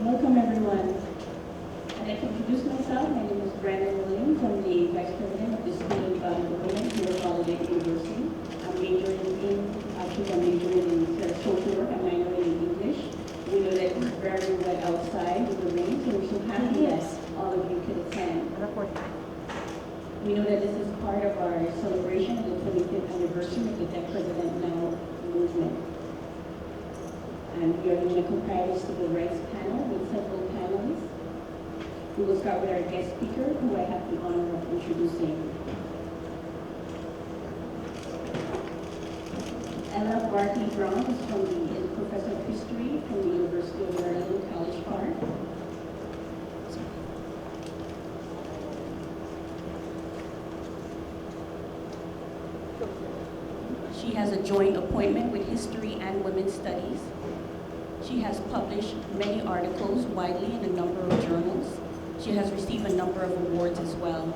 Welcome, everyone. I'd like to introduce myself. My name is Brandon Williams. I'm the Vice President of the Student Government here at Holiday University. I'm majoring in social work. I'm minoring in English. We know that it's very wet outside with the rain, so we're so happy that all of you could attend. We know that this is part of our celebration of the 25th anniversary of the Deaf President Now movement. And we are doing a comparative civil rights panel with several panelists. We will start with our guest speaker, who I have the honor of introducing. Ella Barkley Brown is a professor of history from the University of Maryland, College Park. She has a joint appointment with History and Women's Studies. She has published many articles widely in a number of journals. She has received a number of awards as well.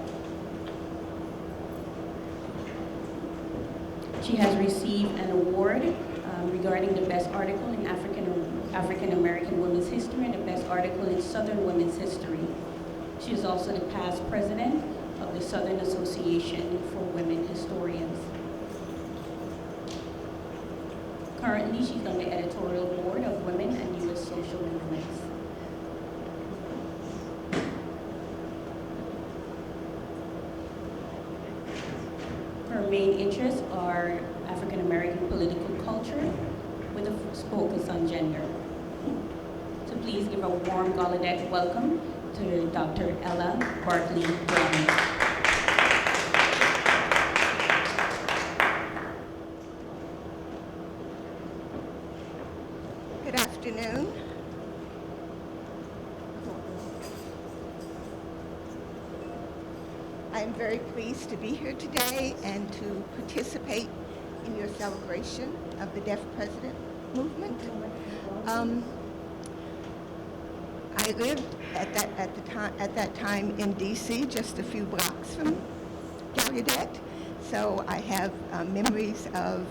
She has received an award regarding the best article in African American women's history and the best article in Southern women's history. She is also the past president of the Southern Association for Women Historians. Currently, she's on the editorial board of Women and U.S. Social Movements. Her main interests are African American political culture with a focus on gender. So please give a warm Gallaudet welcome to Dr. Ella Barkley Brown. Good afternoon. I am very pleased to be here today and to participate in your celebration of the Deaf President movement. I lived at that time in D.C., just a few blocks from Gallaudet, so I have memories of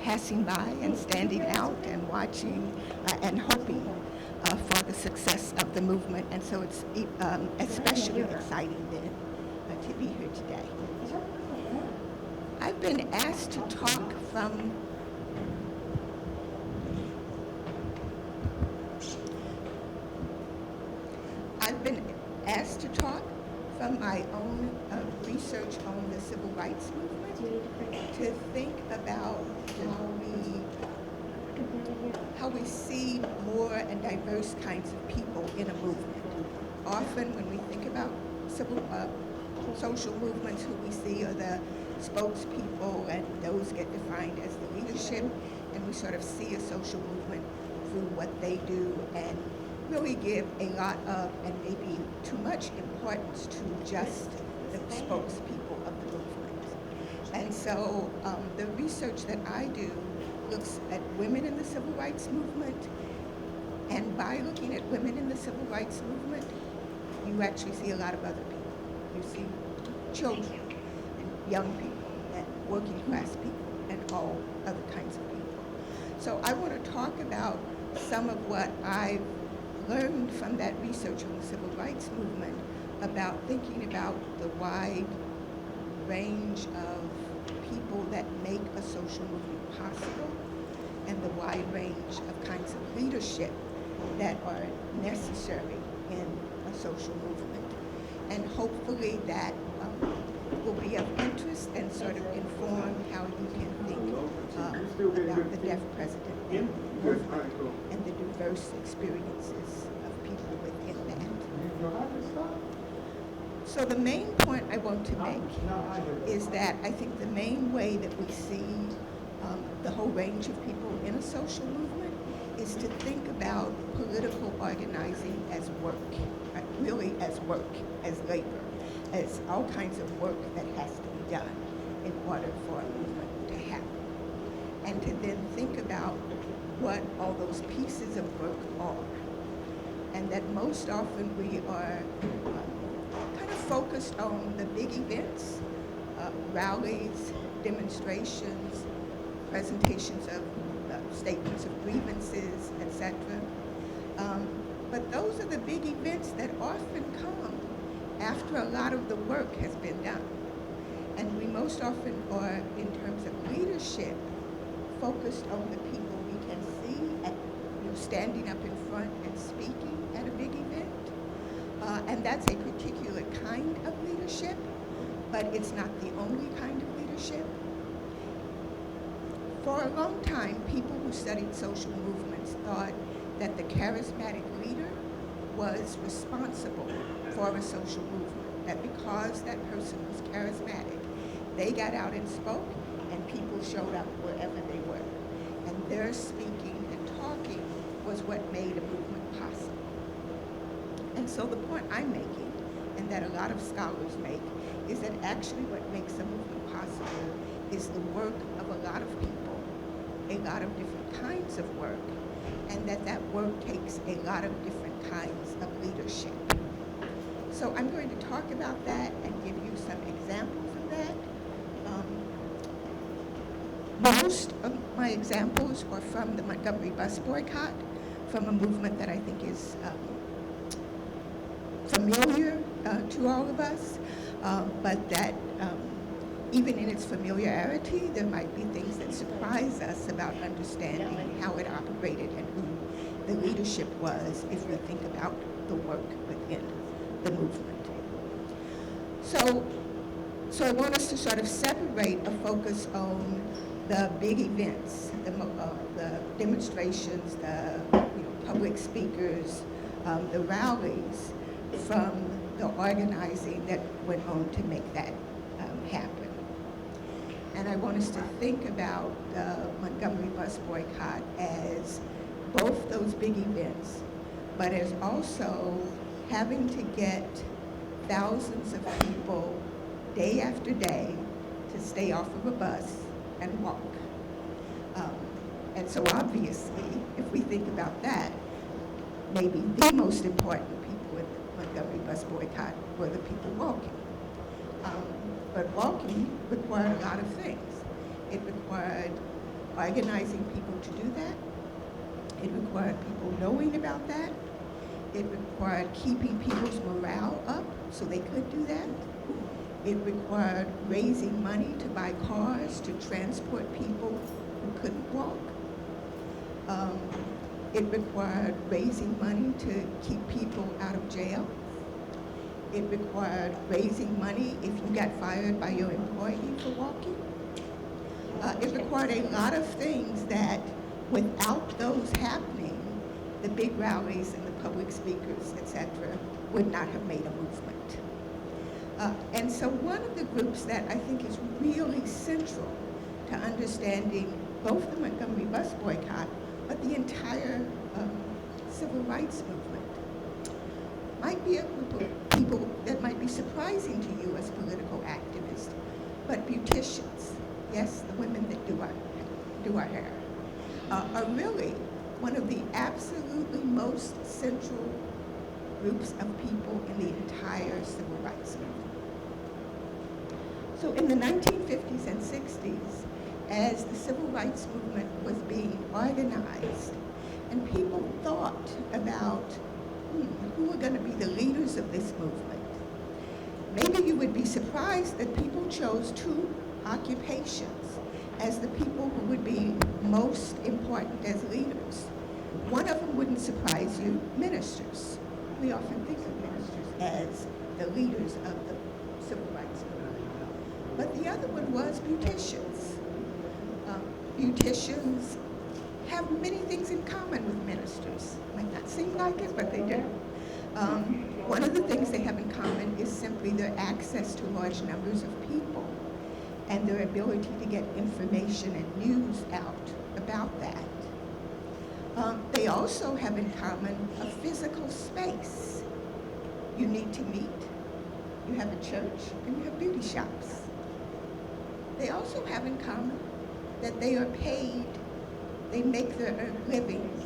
passing by and standing out and watching and hoping for the success of the movement. And so it's especially exciting then to be here today. I've been asked to talk from my own research on the civil rights movement, to think about how we see more and diverse kinds of people in a movement. Often when we think about social movements, who we see are the spokespeople, and those get defined as the leadership, and we sort of see a social movement through what they do and really give a lot of, and maybe too much importance to just the spokespeople of the movement. And so the research that I do looks at women in the civil rights movement, and by looking at women in the civil rights movement, you actually see a lot of other people. You see children and young people and working class people and all other kinds of people. So I want to talk about some of what I've learned from that research on the civil rights movement about thinking about the wide range of people that make a social movement possible and the wide range of kinds of leadership that are necessary in a social movement. And hopefully that will be of interest and sort of inform how you can think about the Deaf President movement and the diverse experiences of people within that. So the main point I want to make is that I think the main way that we see the whole range of people in a social movement is to think about political organizing as work, right? Really as work, as labor, as all kinds of work that has to be done in order for a movement to happen. And to then think about what all those pieces of work are. And that most often we are kind of focused on the big events, rallies, demonstrations, presentations of statements of grievances, etc. But those are the big events that often come after a lot of the work has been done. And we most often are, in terms of leadership, focused on the people we can see at, standing up in front and speaking at a big event. And that's a particular kind of leadership, but it's not the only kind of leadership. For a long time, people who studied social movements thought that the charismatic leader was responsible for a social movement, that because that person was charismatic, they got out and spoke, and people showed up wherever they were. And their speaking and talking was what made a movement possible. And so the point I'm making, and that a lot of scholars make, is that actually what makes a movement possible is the work of a lot of people, a lot of different kinds of work, and that work takes a lot of different kinds of leadership. So I'm going to talk about that and give you some examples of that. Most of my examples are from the Montgomery bus boycott, from a movement that I think is familiar to all of us, but that even in its familiarity, there might be things that surprise us about understanding how it operated and who the leadership was if we think about the work within the movement. So I want us to sort of separate a focus on the big events, the demonstrations, the public speakers, the rallies, from the organizing that went on to make that happen. And I want us to think about the Montgomery bus boycott as both those big events, but as also having to get thousands of people day after day to stay off of a bus and walk. And so obviously, if we think about that, maybe the most important people in the Montgomery bus boycott were the people walking. But walking required a lot of things. It required organizing people to do that. It required people knowing about that. It required keeping people's morale up so they could do that. It required raising money to buy cars to transport people who couldn't walk. It required raising money to keep people out of jail. It required raising money if you got fired by your employee for walking. It required a lot of things that, without those happening, the big rallies and the public speakers, etc., would not have made a movement. And so one of the groups that I think is really central to understanding both the Montgomery bus boycott, but the entire civil rights movement, might be a group of people that might be surprising to you as political activists, but beauticians, yes, the women that do our hair, are really one of the absolutely most central groups of people in the entire civil rights movement. So in the 1950s and 60s, as the civil rights movement was being organized, and people thought about who are going to be the leaders of this movement, maybe you would be surprised that people chose two occupations as the people who would be most important as leaders. One of them wouldn't surprise you, ministers. We often think of ministers as the leaders of the civil rights movement. But the other one was beauticians. Beauticians have many things in common with ministers. Might not seem like it, but they do. One of the things they have in common is simply their access to large numbers of people and their ability to get information and news out about that. They also have in common a physical space. You need to meet. You have a church and you have beauty shops. They also have in common that they are paid, they make their livings,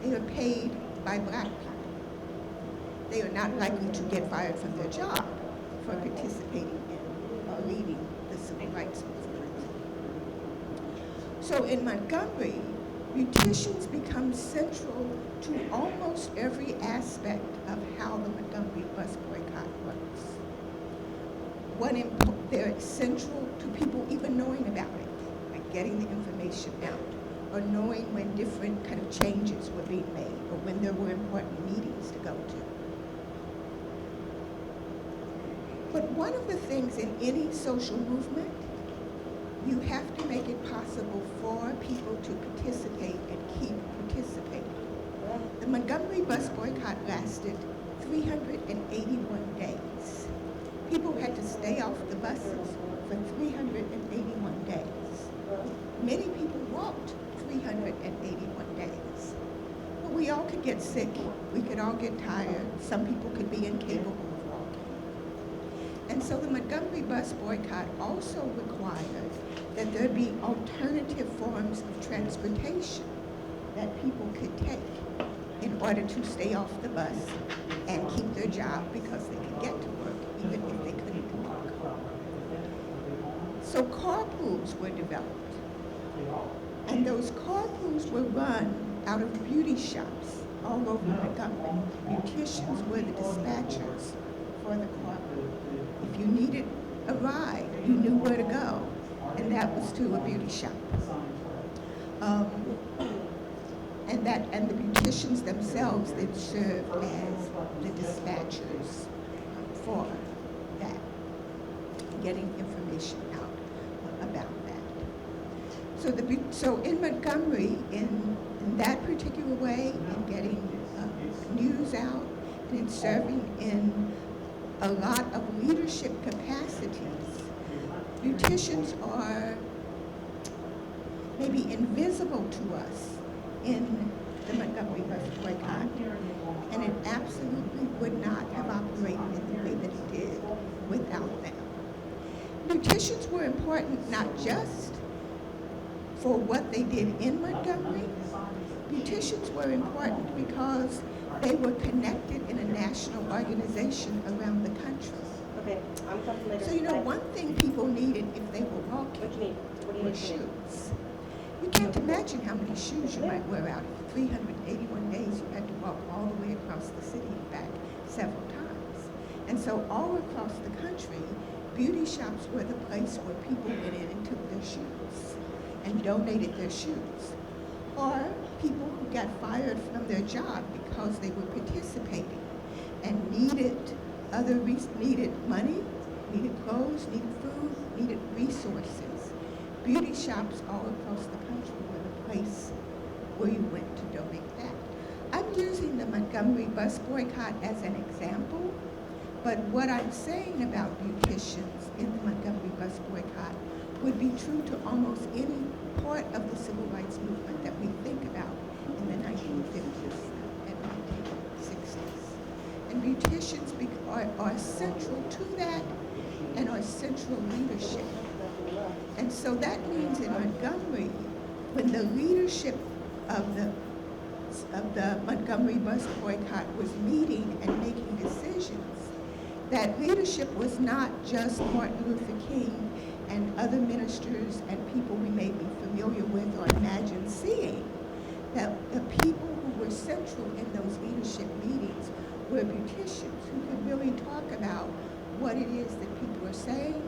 they are paid by Black people. They are not likely to get fired from their job for participating in or leading the civil rights movement. So in Montgomery, Beauticians become central to almost every aspect of how the Montgomery bus boycott works. They're central to people even knowing about it, like getting the information out, or knowing when different kind of changes were being made, or when there were important meetings to go to. But one of the things in any social movement, you have to make it possible for people to participate and keep participating. The Montgomery bus boycott lasted 381 days. People had to stay off the buses for 381 days. Many people walked 381 days. But we all could get sick. We could all get tired. Some people could be incapable of walking. And so the Montgomery bus boycott also required that there be alternative forms of transportation that people could take in order to stay off the bus and keep their job because they could get to work even if they couldn't walk. So carpools were developed, and those carpools were run out of beauty shops all over Montgomery. Beauticians were the dispatchers for the carpool. If you needed a ride, you knew where to go, and that was to a beauty shop. And the beauticians themselves that served as the dispatchers for that, getting information out about that. So in Montgomery, in that particular way, in getting news out, and in serving in a lot of leadership capacities, beauticians are maybe invisible to us in the Montgomery bus boycott, and it absolutely would not have operated in the way that it did without them. Beauticians were important not just for what they did in Montgomery. Beauticians were important because they were connected in a national organization around the country. Okay, I'm coming later. So one thing people needed if they were walking What do you need? What do you were need? shoes. You can't imagine how many shoes you might wear out. For 381 days, you had to walk all the way across the city and back several times. And so all across the country, beauty shops were the place where people went in and took their shoes and donated their shoes. Or people who got fired from their job because they were participating and needed money, needed clothes, needed food, needed resources. Beauty shops all across the country were the place where you went to donate that. I'm using the Montgomery bus boycott as an example, but what I'm saying about beauticians in the Montgomery bus boycott would be true to almost any part of the civil rights movement that we think about in the 1950s and 1960s. And beauticians are central to that and are central leadership. And so that means in Montgomery, when the leadership of the Montgomery bus boycott was meeting and making decisions, that leadership was not just Martin Luther King and other ministers and people we may be familiar with or imagine seeing, that the people who were central in those leadership meetings were beauticians who could really talk about what it is that people are saying,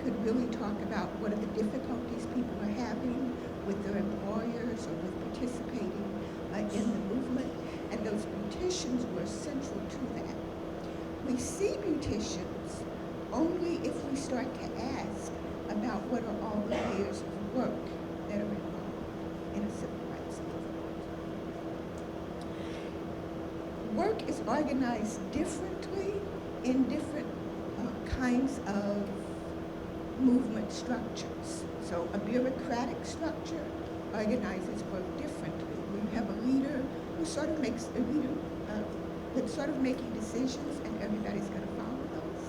could really talk about what are the difficulties people are having with their employers or with participating in the movement, and those beauticians were central to that. We see beauticians only if we start to ask about what are all the layers of work that are involved in a civil rights movement. Work is organized differently in different kinds of movement structures. So a bureaucratic structure organizes work differently. We have a leader who sort of makes that's sort of making decisions, and everybody's going to follow those.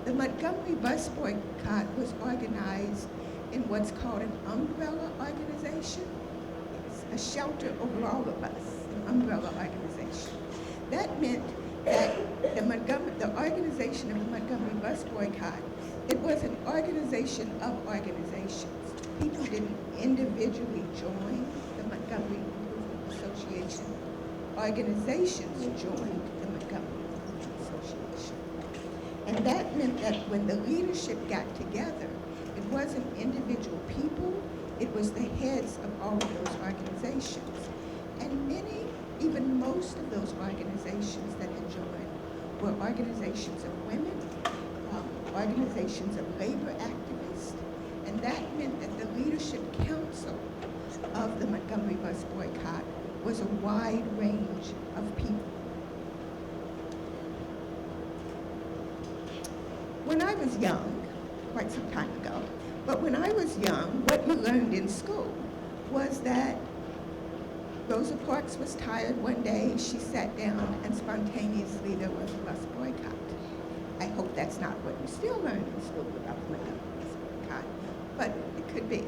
The Montgomery bus boycott was organized in what's called an umbrella organization. It's a shelter over all of us, an umbrella organization. That meant that the organization of the Montgomery bus boycott, it was an organization of organizations. People didn't individually join the Montgomery Improvement Association organizations joined the Montgomery Improvement Association. And that meant that when the leadership got together, it wasn't individual people, it was the heads of all of those organizations. And many, even most of those organizations that had joined were organizations of women, organizations of labor activists, and that meant that the leadership council of the Montgomery bus boycott was a wide range of people. When I was young, quite some time ago, but when I was young, what you learned in school was that Rosa Parks was tired one day, she sat down, and spontaneously there was a bus boycott. I hope that's not what you still learn in school about the Montgomery bus boycott, but it could be.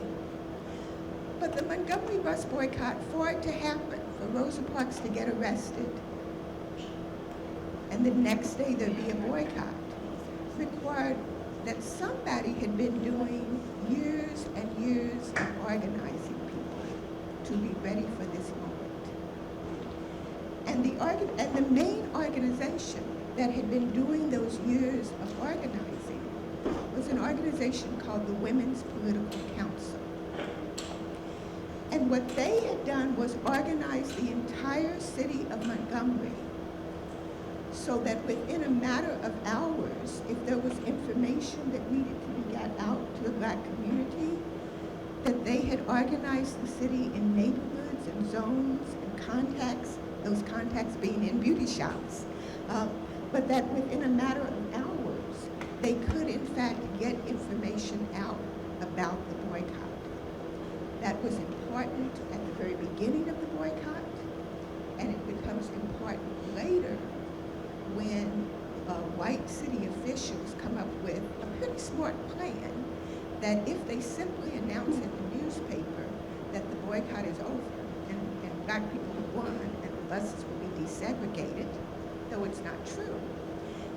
But the Montgomery bus boycott, for it to happen, for Rosa Parks to get arrested, and the next day there'd be a boycott, required that somebody had been doing years and years of organizing people to be ready for this moment. And the main organization that had been doing those years of organizing was an organization called the Women's Political Council. And what they had done was organize the entire city of Montgomery so that within a matter of hours, if there was information that needed to be got out to the Black community, that they had organized the city in neighborhoods and zones and contacts, those contacts being in beauty shops, but that within a matter of hours, they could in fact get information out about the boycott. That was important at the very beginning of the boycott, and it becomes important later when white city officials come up with a pretty smart plan that if they simply announce in the newspaper that the boycott is over and Black people have won and the buses will be desegregated, though it's not true,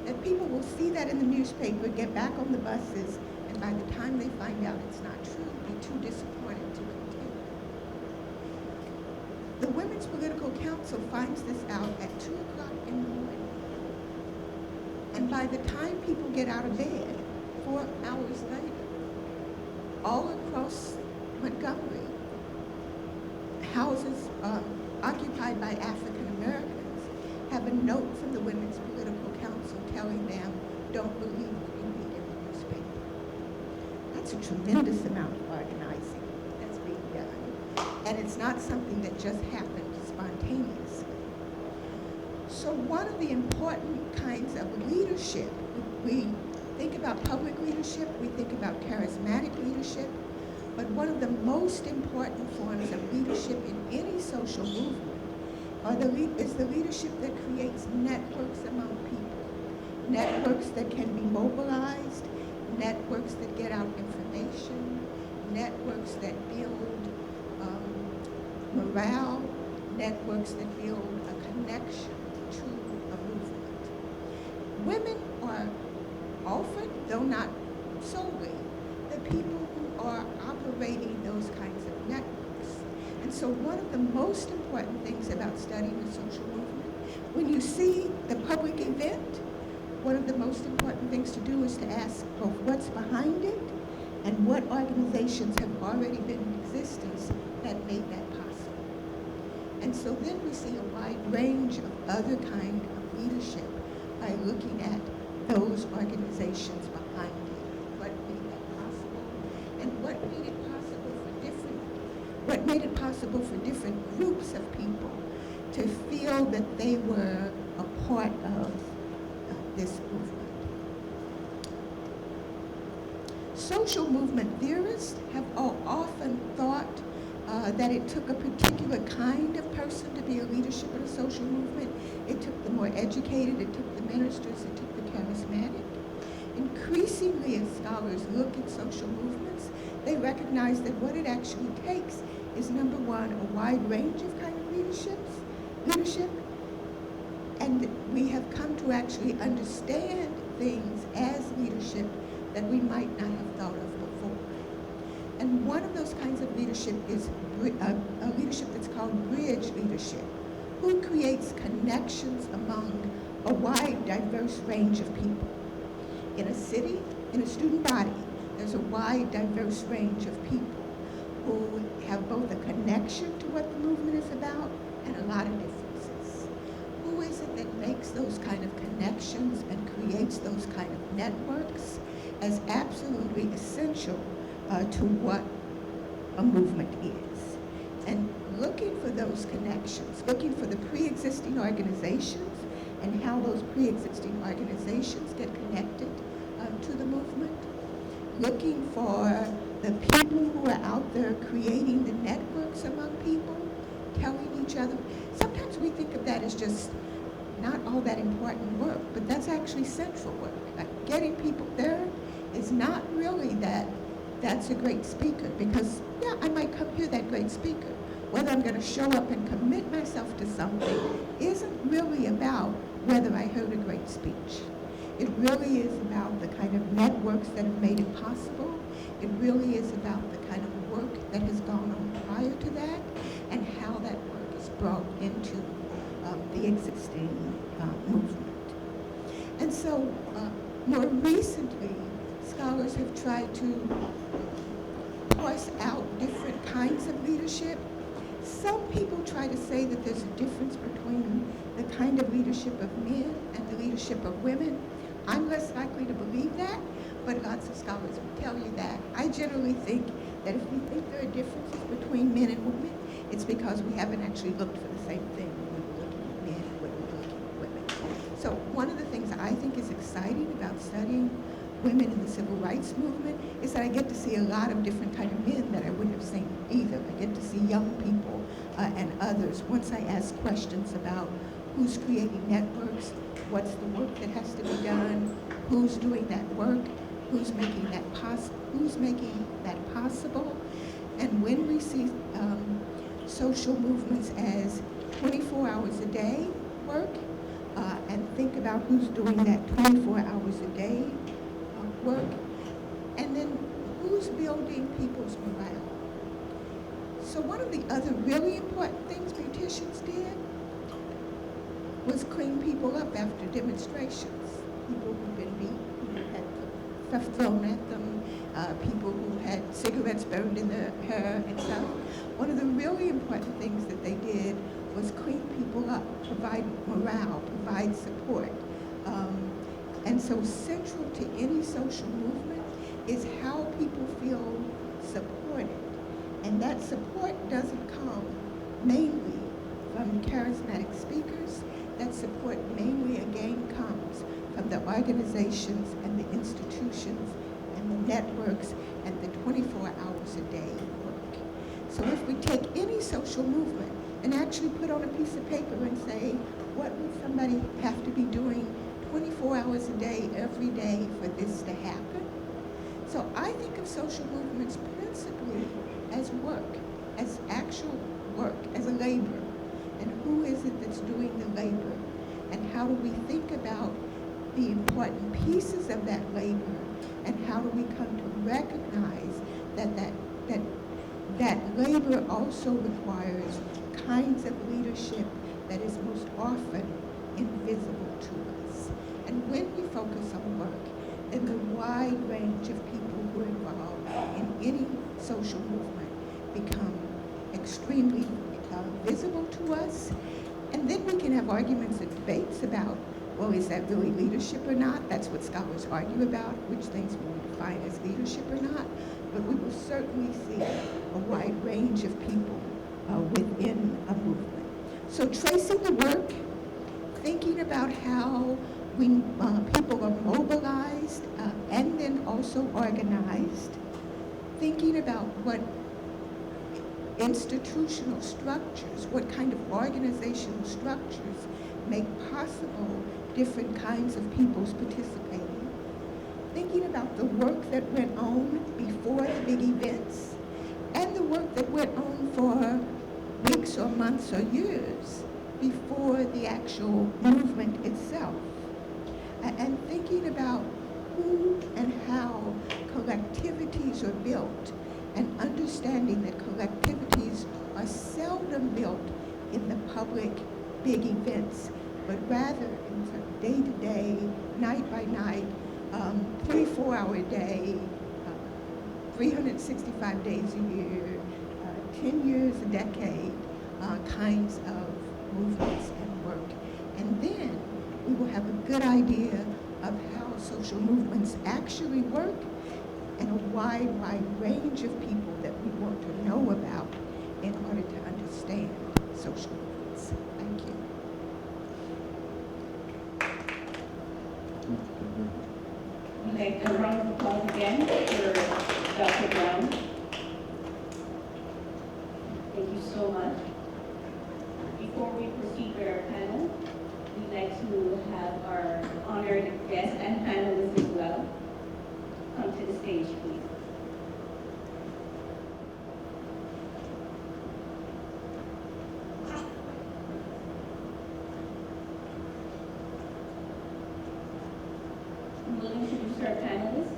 that people will see that in the newspaper, get back on the buses, and by the time they find out it's not true, be too disappointed to continue. The Women's Political Council finds this out at 2 o'clock in the morning. And by the time people get out of bed, 4 hours later, all across Montgomery, houses occupied by African Americans have a note from the Women's Political Council telling them, don't believe what you read in the newspaper. That's a tremendous amount of organizing that's being done. And it's not something that just happened spontaneously. So one of the important kinds of leadership, we think about public leadership, we think about charismatic leadership, but one of the most important forms of leadership in any social movement is the leadership that creates networks among people, networks that can be mobilized, networks that get out information, networks that build morale, networks that build a connection to a movement. Women are often, though not solely, the people who are operating those kinds of networks. And so one of the most important things about studying a social movement, when you see the public event, one of the most important things to do is to ask both what's behind it and what organizations have already been in existence that made that possible. And so then we see a wide range of other kind of leadership by looking at those organizations behind it, what made that possible, and what made it possible for different groups of people to feel that they were a part of this movement. Social movement theorists have often thought that it took a particular kind of person to be a leadership in a social movement. It took the more educated, it took the ministers, it took the charismatic. Increasingly, as scholars look at social movements, they recognize that what it actually takes is, number one, a wide range of kind of leadership, and we have come to actually understand things as leadership that we might not have thought of before. And one of those kinds of leadership is a leadership that's called bridge leadership. Who creates connections among a wide, diverse range of people? In a city, in a student body, there's a wide, diverse range of people who have both a connection to what the movement is about and a lot of differences. Who is it that makes those kind of connections and creates those kind of networks as absolutely essential to what a movement is? And looking for those connections, looking for the pre-existing organizations and how those pre-existing organizations get connected to the movement, looking for the people who are out there creating the networks among people, telling each other. Sometimes we think of that as just not all that important work, but that's actually central work. Like getting people there is not really that's a great speaker, because yeah, I might come hear that great speaker. Whether I'm going to show up and commit myself to something isn't really about whether I heard a great speech. It really is about the kind of networks that have made it possible. It really is about the kind of work that has gone on prior to that and how that work is brought into the existing movement. And so more recently, scholars have tried to parse out different kinds of leadership. Some people try to say that there's a difference between the kind of leadership of men and the leadership of women. I'm less likely to believe that, but lots of scholars will tell you that. I generally think that if we think there are differences between men and women, it's because we haven't actually looked for the same thing when we were looking at men and when we were looking at women. So one of the things I think is exciting about studying women in the civil rights movement is that I get to see a lot of different kind of men that I wouldn't have seen either. I get to see young people and others. Once I ask questions about who's creating networks, what's the work that has to be done, who's doing that work, who's making that possible, and when we see social movements as 24 hours a day work, and think about who's doing that 24 hours a day work, and then who's building people's morale. So one of the other really important things beauticians did was clean people up after demonstrations. People who've been beat, who had stuff thrown at them, people who had cigarettes burned in their hair and stuff. One of the really important things that they did was clean people up, provide morale, provide support. And so central to any social movement is how people feel supported. And that support doesn't come mainly from charismatic speakers. That support mainly again comes from the organizations and the institutions and the networks and the 24 hours a day work. So if we take any social movement and actually put on a piece of paper and say, what would somebody have to be doing 24 hours a day, every day for this to happen? So I think of social movements principally as work, as actual work, as a labor. And who is it that's doing the labor? And how do we think about the important pieces of that labor? And how do we come to recognize that labor also requires kinds of leadership that is most often invisible to us? And when we focus on work, then the wide range of people who are involved in any social movement become extremely visible to us. And then we can have arguments and debates about, well, is that really leadership or not? That's what scholars argue about, which things we would define as leadership or not. But we will certainly see a wide range of people within a movement. So tracing the work, thinking about how people are mobilized and then also organized, thinking about what institutional structures, what kind of organizational structures make possible different kinds of people's participating, thinking about the work that went on before the big events and the work that went on for weeks or months or years before the actual movement itself, and thinking about who and how collectivities are built and understanding that collectivities are seldom built in the public big events, but rather in sort of day-to-day, night by night, 24-hour day, 365 days a year, 10 years a decade kinds of movements and work. And then we will have a good idea of how social movements actually work and a wide range of people that we want to know about in order to understand social movements. Thank you. We'd like a round of applause again for Dr. Brown. Thank you so much. Before we proceed with our panel, we'd like to have our honored guests and panelists as well come to the stage, please. We'll introduce our panelists.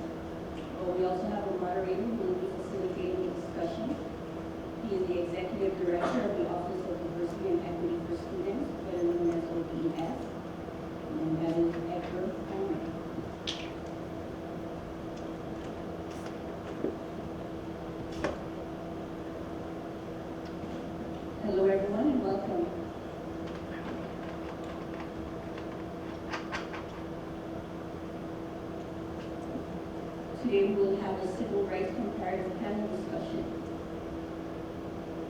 We also have a moderator who will be facilitating the discussion. He is the Executive Director of the Office of Diversity and Equity for Students, better known as ODES, and that is Edgar Palmer. Hello everyone and welcome. Today we will have a civil rights comparative panel discussion.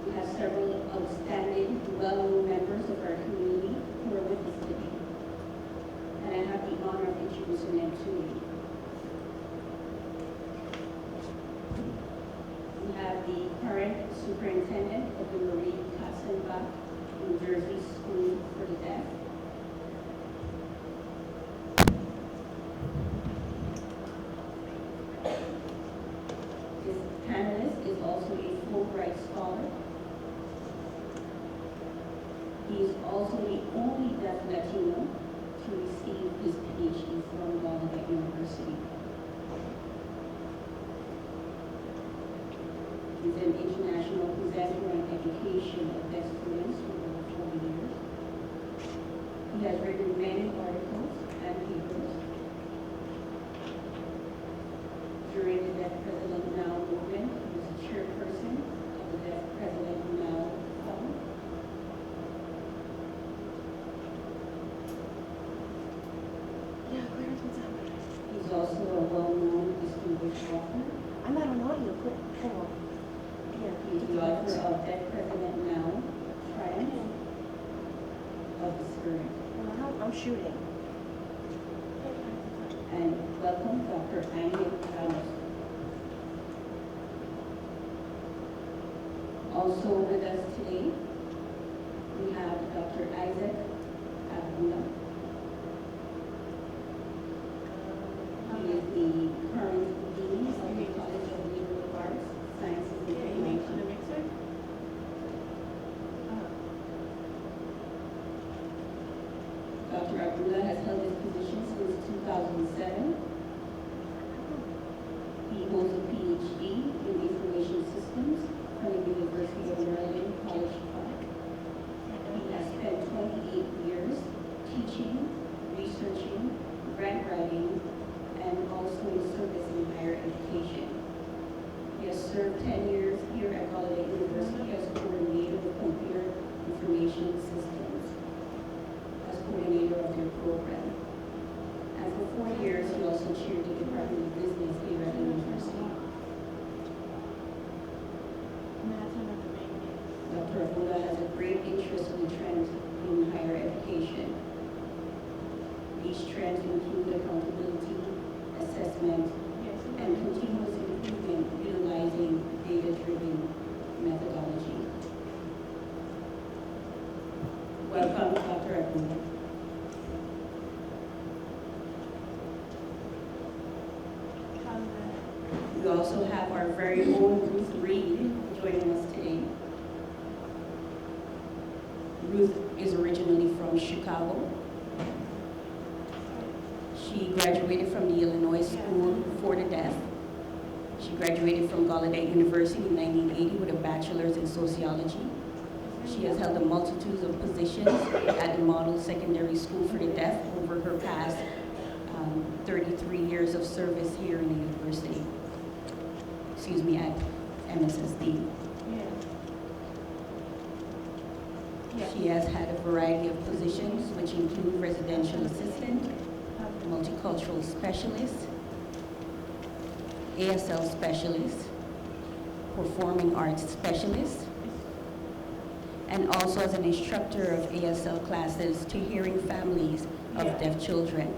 We have several outstanding, well-known members of our community who are with us today. And I have the honor of introducing them to you. We have the current superintendent of the Marie Katzenbach New Jersey School for the Deaf. This panelist is also a Fulbright scholar. He is also the only deaf Latino to receive his PhD from Barkley University. He's an international presenter on education of deaf students for over 40 years. He has written many articles and papers. During the Deaf President Now movement, he was the chairperson of the Deaf President Now Fund. He's also a well-known distinguished author. I'm not on audio, quick, hang on. He's the author of Deaf President Now, Triumph of the Spirit. I'm shooting. And welcome Dr. Angel Carlos. Also with us today, we have Dr. Isaac Abdullah. He is the current dean of the College of Liberal Arts, Sciences, and Technology. Dr. Abdullah has held this position since 2007. He holds a PhD in Information Systems from the University of Maryland, College Park. He has spent 28 years teaching, researching, grant writing, and also in service in higher education. He has served 10 years here at Holiday University as coordinator of computer information systems, as coordinator of their program. And for 4 years, he also chaired the Department of Business here at the university. Dr. Abdullah has a great interest in the trends in higher education. These trends include accountability, assessment, and continuous improvement utilizing data-driven methodology. Welcome, Dr. Abdullah. We also have our very own Ruth Reed joining us today. Ruth is originally from Chicago. She graduated from the Illinois School for the Deaf. She graduated from Gallaudet University in 1980 with a bachelor's in sociology. She has held a multitude of positions at the Model Secondary School for the Deaf over her past 33 years of service here in the university. Excuse me, at MSSD. She has had a variety of positions, which include residential assistant, multicultural specialist, ASL specialist, performing arts specialist, and also as an instructor of ASL classes to hearing families of deaf children.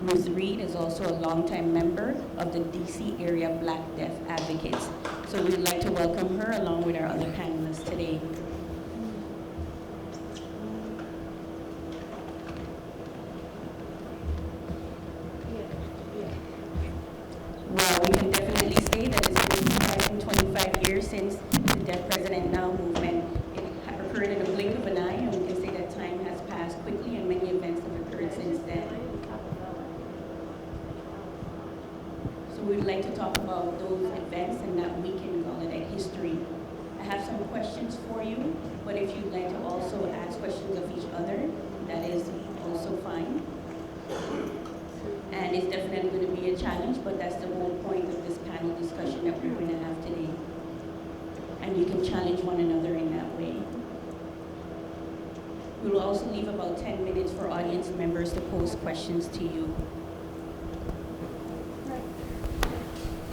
Ms. Reed is also a longtime member of the DC area Black Deaf Advocates. So we'd like to welcome her along with our other panelists today. Well, we can definitely say that it's been 25 years since the Deaf President Now movement. It occurred in a blink of an eye, and we can say that time has passed quickly and many events have occurred since then. So we'd like to talk about those events and that week in Gallaudet history. I have some questions for you, but if you'd like to also ask questions of each other, that is also fine. And it's definitely going to be a challenge, but that's the whole point of this panel discussion that we're going to have today. And you can challenge one another in that way. We will also leave about 10 minutes for audience members to pose questions to you.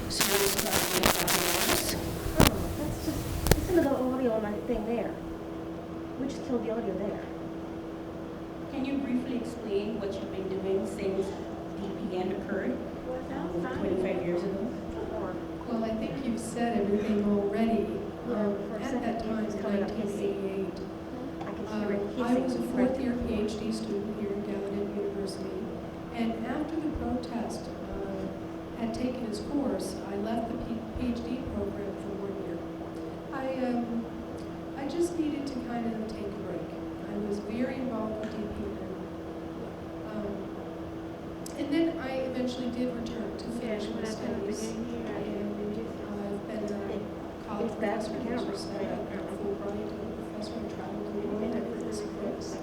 So we'll start with That's just, listen to the audio on my thing there. We just killed the audio there. Can you briefly explain what you've been doing since DPN occurred 25 years ago? Well, I think you've said everything already. At that time, in 1988, I was a fourth-year PhD student here at Gallaudet University, and after the protest had taken its course, I left the PhD program for 1 year. I just needed to kind of take a break. I was very involved with DPN. And then I eventually did return to finish my studies. And I've been a college professor, a Fulbright professor, I traveled the world, I've written some books.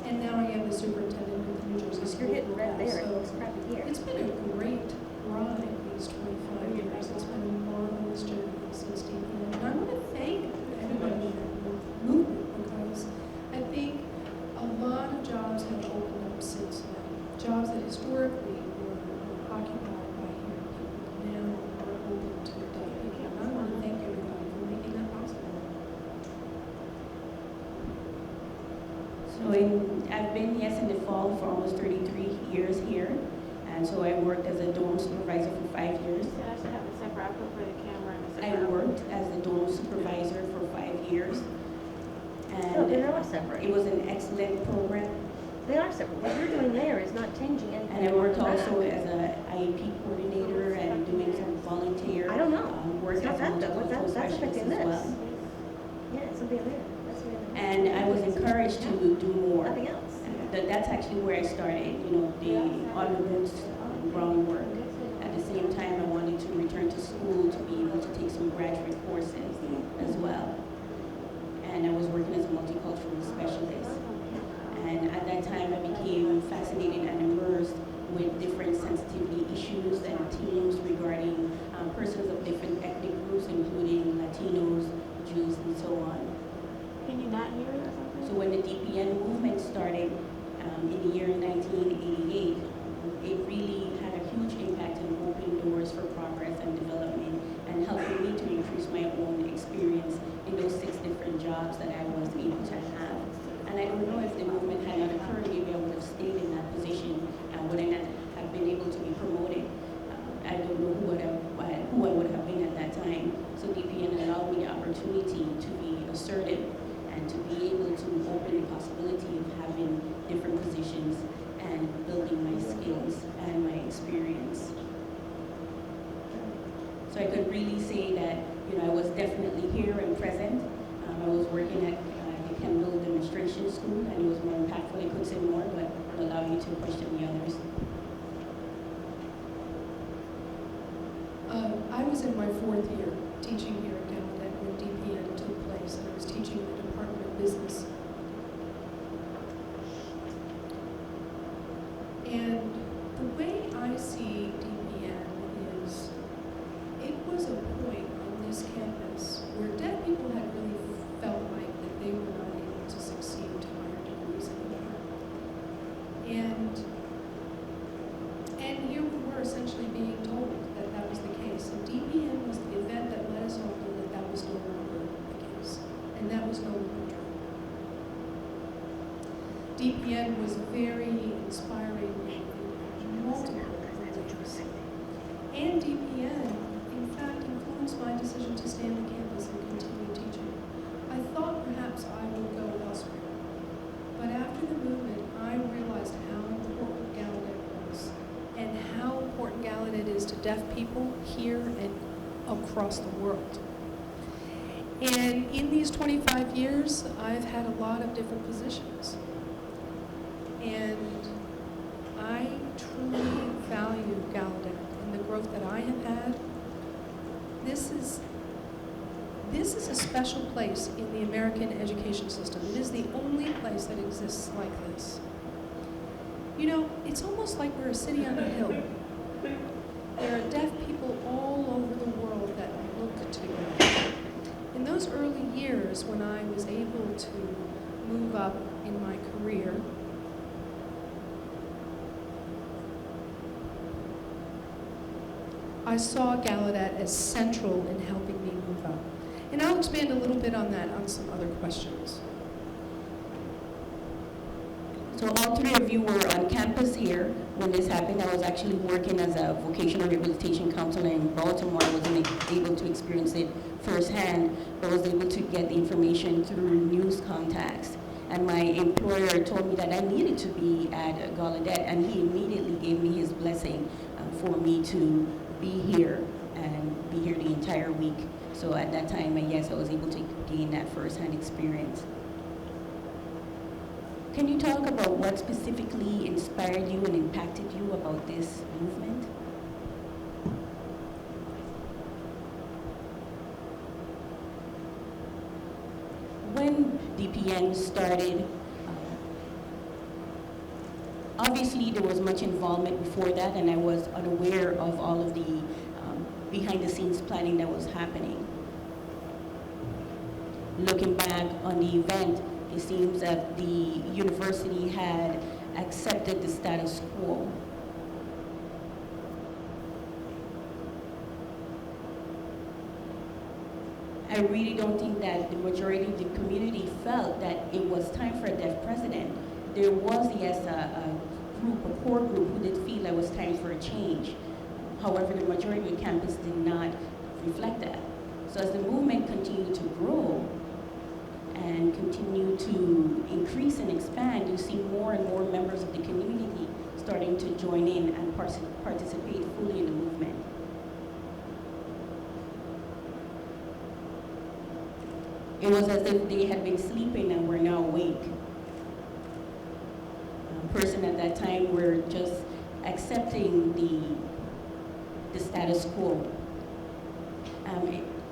And now I am the superintendent of the New Jersey School. You're getting red there, it So looks crappy here. it's been a great ride these 25 years. It's been a marvelous journey since DPN. And I want to thank everybody in the movement because I think a lot of jobs have opened up since then. Jobs that historically were occupied by hearing people now are open to deaf people. And I want to thank everybody for making that possible. So I've been, yes, in the fall for almost 33 years here. And so I worked as a dorm supervisor for 5 years. I worked as a dorm supervisor for 5 years. No, they're not And separate. it was an excellent program. They are separate. What you're doing there is not changing anything. And I worked also as an IEP coordinator and doing some volunteer I don't know. work It's not as a that though. multicultural That's specialist affecting as this. well. Yeah, it's something there. That's the other. And I was encouraged to do more. Nothing else. That's actually where I started, you know, the on the roots groundwork. At the same time, I wanted to return to school to be able to take some graduate courses as well. And I was working as a multicultural specialist. And at that time, I became fascinated and immersed with different sensitivity issues and themes regarding persons of different ethnic groups, including Latinos, Jews, and so on. Can you not hear it or something? So when the DPN movement started in the year 1988, it really had a huge impact in opening doors for progress and development and helping me to increase my own experience in those 6 different jobs that I was able to have. And I don't know if the movement had not occurred, maybe I would have stayed in that position, would I not have been able to be promoted. I don't know who I would have been at that time. So DPN allowed me the opportunity to be assertive and to be able to open the possibility of having different positions and build I see DPN is, it was a point on this campus where deaf people had really felt like that they were not able to succeed to higher degrees anymore. And here we were essentially being told that that was the case. And DPN was the event that let us all know that that was no longer the case. And that was no longer true. DPN was very inspiring in multiple ways. And DPN, in fact, influenced my decision to stay on the campus and continue teaching. I thought perhaps I would go elsewhere. But after the movement, I realized how important Gallaudet was and how important Gallaudet is to deaf people here and across the world. And in these 25 years, I've had a lot of different positions. And I truly value Gallaudet and the growth that I have had. This is a special place in the American education system. It is the only place that exists like this. You know, it's almost like we're a city on a hill. There are deaf people all over the world that look to go. In those early years when I was able to move up in my career, I saw Gallaudet as central in helping me move up. And I'll expand a little bit on that on some other questions. So all three of you were on campus here when this happened. I was actually working as a vocational rehabilitation counselor in Baltimore. I wasn't able to experience it firsthand, but was able to get the information through news contacts. And my employer told me that I needed to be at Gallaudet, and he immediately gave me his blessing for me to be here and be here the entire week. So at that time, yes, I was able to gain that firsthand experience. Can you talk about what specifically inspired you and impacted you about this movement? When DPN started, obviously there was much involvement before that, and I was unaware of all of the behind-the-scenes planning that was happening. Looking back on the event, it seems that the university had accepted the status quo. I really don't think that the majority of the community felt that it was time for a deaf president. There was, yes, a core group who did feel that it was time for a change. However, the majority of the campus did not reflect that. So as the movement continued to grow and continue to increase and expand, you see more and more members of the community starting to join in and participate fully in the movement. It was as if they had been sleeping and were now awake. A person at that time were just accepting the status quo.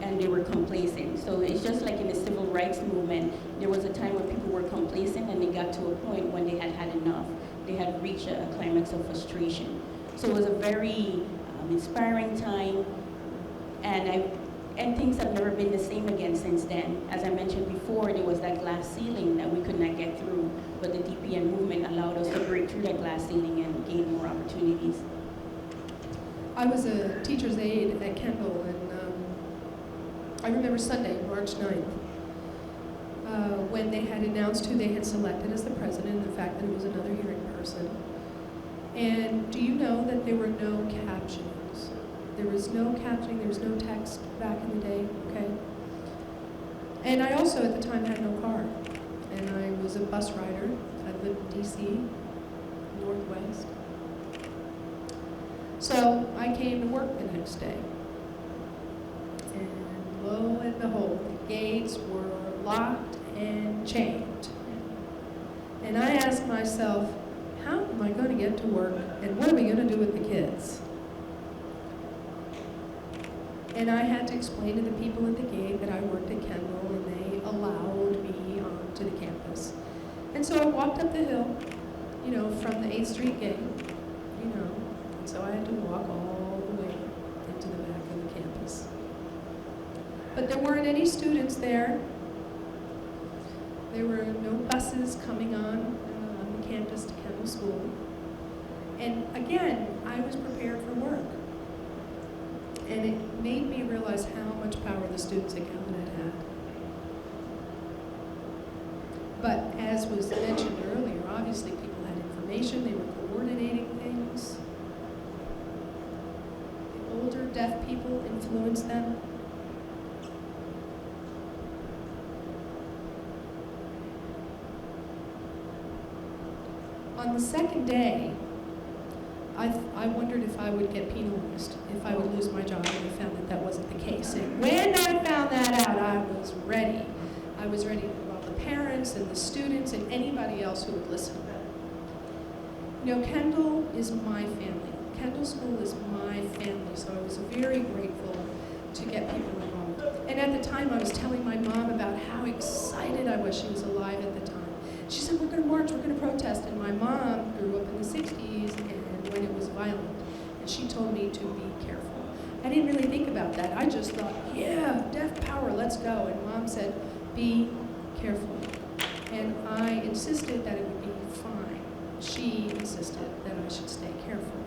And they were complacent. So it's just like in the civil rights movement, there was a time when people were complacent and they got to a point when they had had enough. They had reached a climax of frustration. So it was a very inspiring time, and things have never been the same again since then. As I mentioned before, there was that glass ceiling that we could not get through, but the DPN movement allowed us to break through that glass ceiling and gain more opportunities. I was a teacher's aide at Kendall, and I remember Sunday, March 9th, when they had announced who they had selected as the president, and the fact that it was another hearing person. And do you know that there were no captions? There was no captioning, there was no text back in the day, okay? And I also, at the time, had no car. And I was a bus rider. I lived in DC, Northwest. So I came to work the next day. And lo and behold, the gates were locked and chained. And I asked myself, how am I going to get to work, and what are we going to do with the kids? And I had to explain to the people at the gate that I worked at Kendall, and they allowed me onto the campus. And so I walked up the hill, from the 8th Street gate, And so I had to walk all the way into the back of the campus. But there weren't any students there. There were no buses coming on the campus to Kendall School. And again, I was prepared for work. And it made me realize how much power the students at Gallaudet had. But as was mentioned earlier, obviously people had information, they were coordinating things. The older deaf people influenced them. On the second day, I wondered if I would get penalized, if I would lose my job, and I found that that wasn't the case. And when I found that out, I was ready. I was ready to involve the parents and the students and anybody else who would listen. You know, Kendall is my family. Kendall School is my family, so I was very grateful to get people involved. And at the time, I was telling my mom about how excited I was she was alive at the time. She said, we're going to march, we're going to protest. And my mom grew up in the 60s and when it was violent. And she told me to be careful. I didn't really think about that. I just thought, yeah, deaf power, let's go. And Mom said, be careful. And I insisted that it would be fine. She insisted that I should stay careful.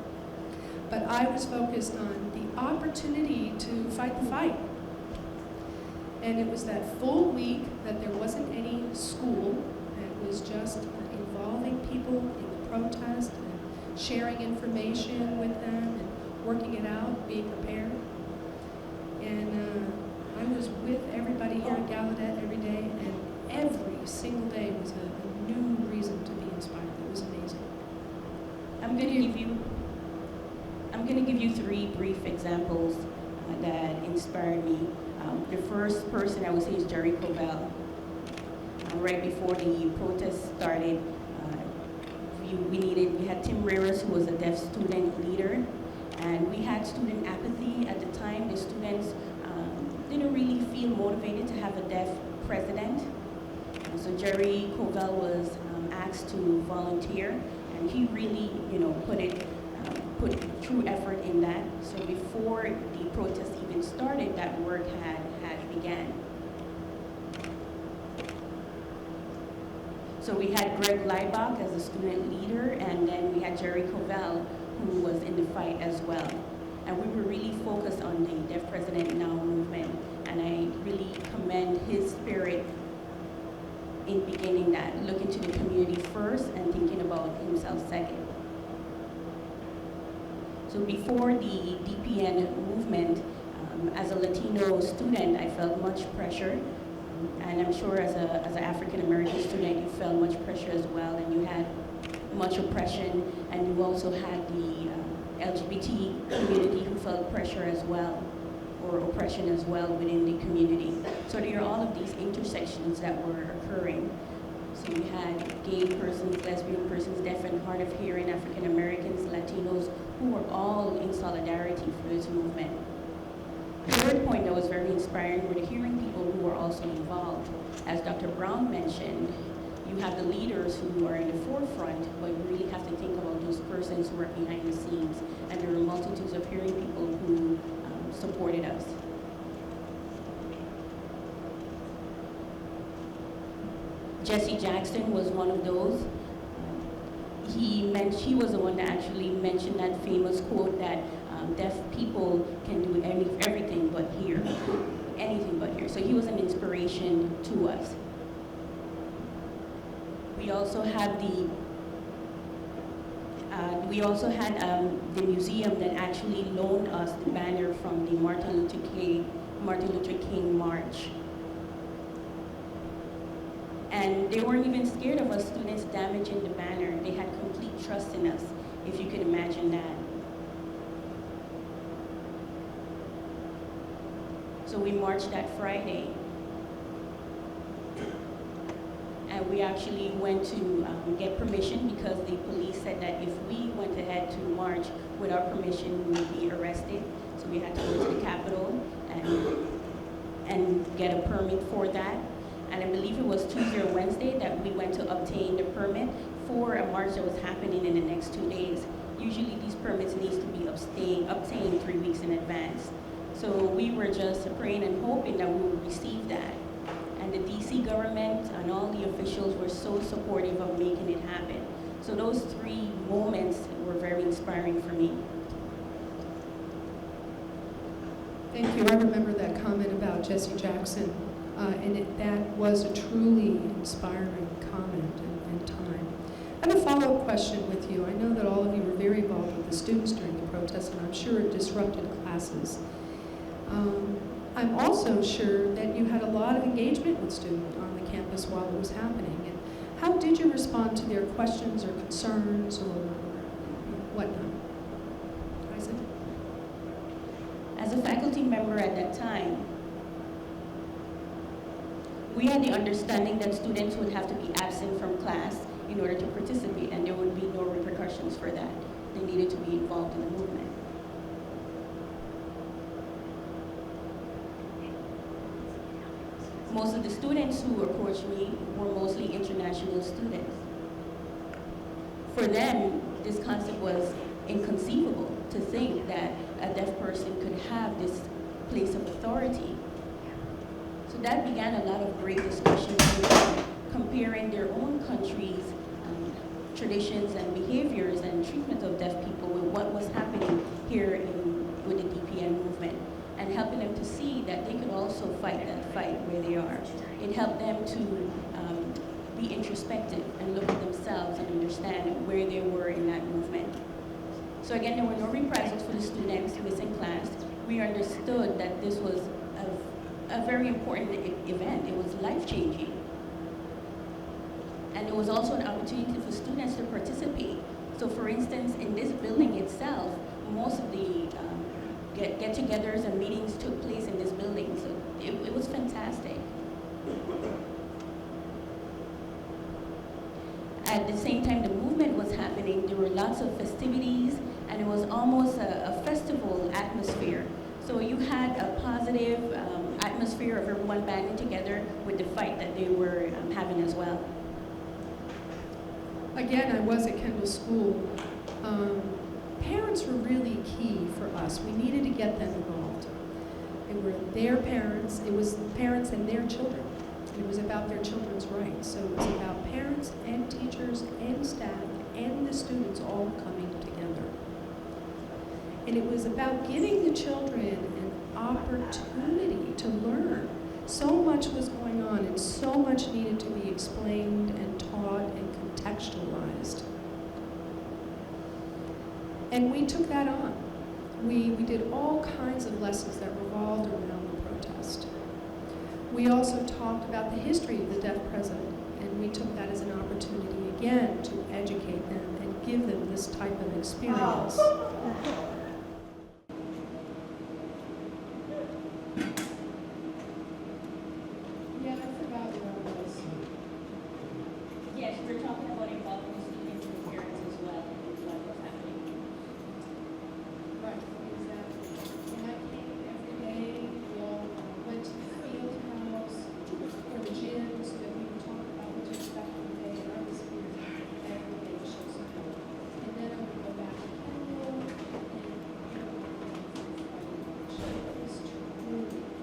But I was focused on the opportunity to fight the fight. And it was that full week that there wasn't any school. It was just involving people in the protest and sharing information with them and working it out, being prepared. And I was with everybody here at Gallaudet every day, and every single day was a new reason to be inspired. It was amazing. I'm going to give you three brief examples that inspired me. The first person I would say is Jerry Covell. Right before the protest started, we had Tim Reras, who was a deaf student leader, and we had student apathy at the time. The students didn't really feel motivated to have a deaf president. And so Jerry Covell was asked to volunteer, and he really, put true effort in that. So before the protest even started, that work had began. So we had Greg Leibach as a student leader, and then we had Jerry Covell, who was in the fight as well. And we were really focused on the Deaf President Now movement, and I really commend his spirit in beginning that, looking to the community first and thinking about himself second. So before the DPN movement, as a Latino student, I felt much pressure. And I'm sure as an African-American student, you felt much pressure as well, and you had much oppression, and you also had the LGBT community who felt pressure as well, or oppression as well within the community. So there are all of these intersections that were occurring. So you had gay persons, lesbian persons, deaf and hard of hearing, African-Americans, Latinos, who were all in solidarity for this movement. The third point that was very inspiring were the hearing people who were also involved. As Dr. Brown mentioned, you have the leaders who are in the forefront, but you really have to think about those persons who are behind the scenes. And there were multitudes of hearing people who supported us. Jesse Jackson was one of those. He was the one that actually mentioned that famous quote that deaf people can do everything but hear, anything but hear. So he was an inspiration to us. We also had the museum that actually loaned us the banner from the Martin Luther King March. And they weren't even scared of us students damaging the banner. They had complete trust in us, if you can imagine that. So we marched that Friday. And we actually went to get permission because the police said that if we went ahead to march without permission, we would be arrested. So we had to go to the Capitol and get a permit for that. And I believe it was Tuesday or Wednesday that we went to obtain the permit for a march that was happening in the next 2 days. Usually these permits needs to be obtained 3 weeks in advance. So we were just praying and hoping that we would receive that. And the DC government and all the officials were so supportive of making it happen. So those 3 moments were very inspiring for me. Thank you. I remember that comment about Jesse Jackson, that was a truly inspiring comment and time. I have a follow-up question with you. I know that all of you were very involved with the students during the protest, and I'm sure it disrupted classes. I'm also sure that you had a lot of engagement with students on the campus while it was happening. And how did you respond to their questions or concerns or whatnot? Isaac? As a faculty member at that time, we had the understanding that students would have to be absent from class in order to participate, and there would be no repercussions for that. They needed to be involved in the movement. Most of the students who approached me were mostly international students. For them, this concept was inconceivable to think that a deaf person could have this place of authority. So that began a lot of great discussions comparing their own countries' traditions and behaviors and treatment of deaf people with what was happening here with the DPN movement, and helping them to see that they could also fight that fight where they are. It helped them to be introspective and look at themselves and understand where they were in that movement. So again, there were no reprisals for the students missing class. We understood that this was a very important event. It was life-changing. And it was also an opportunity for students to participate. So for instance, in this building itself, most of the get-togethers and meetings took place in this building. So it was fantastic. At the same time the movement was happening, there were lots of festivities, and it was almost a festival atmosphere. So you had a positive atmosphere of everyone banding together with the fight that they were having as well. Again, I was at Kendall School. Parents were really key for us. We needed to get them involved. It were their parents. It was parents and their children. It was about their children's rights. So it was about parents and teachers and staff and the students all coming together. And it was about giving the children an opportunity to learn. So much was going on, and so much needed to be explained and taught and contextualized. And we took that on. We did all kinds of lessons that revolved around the protest. We also talked about the history of the deaf president, and we took that as an opportunity again to educate them and give them this type of experience. Yeah, I forgot where I was. Yes, we're talking about involving the students and parents as well in what was happening. Right, exactly. And I came every day, we all went to the field house or the gym so that we would talk about what to expect from the day, and I was here every day to show support. And then I would go back to Kendall and it was truly, and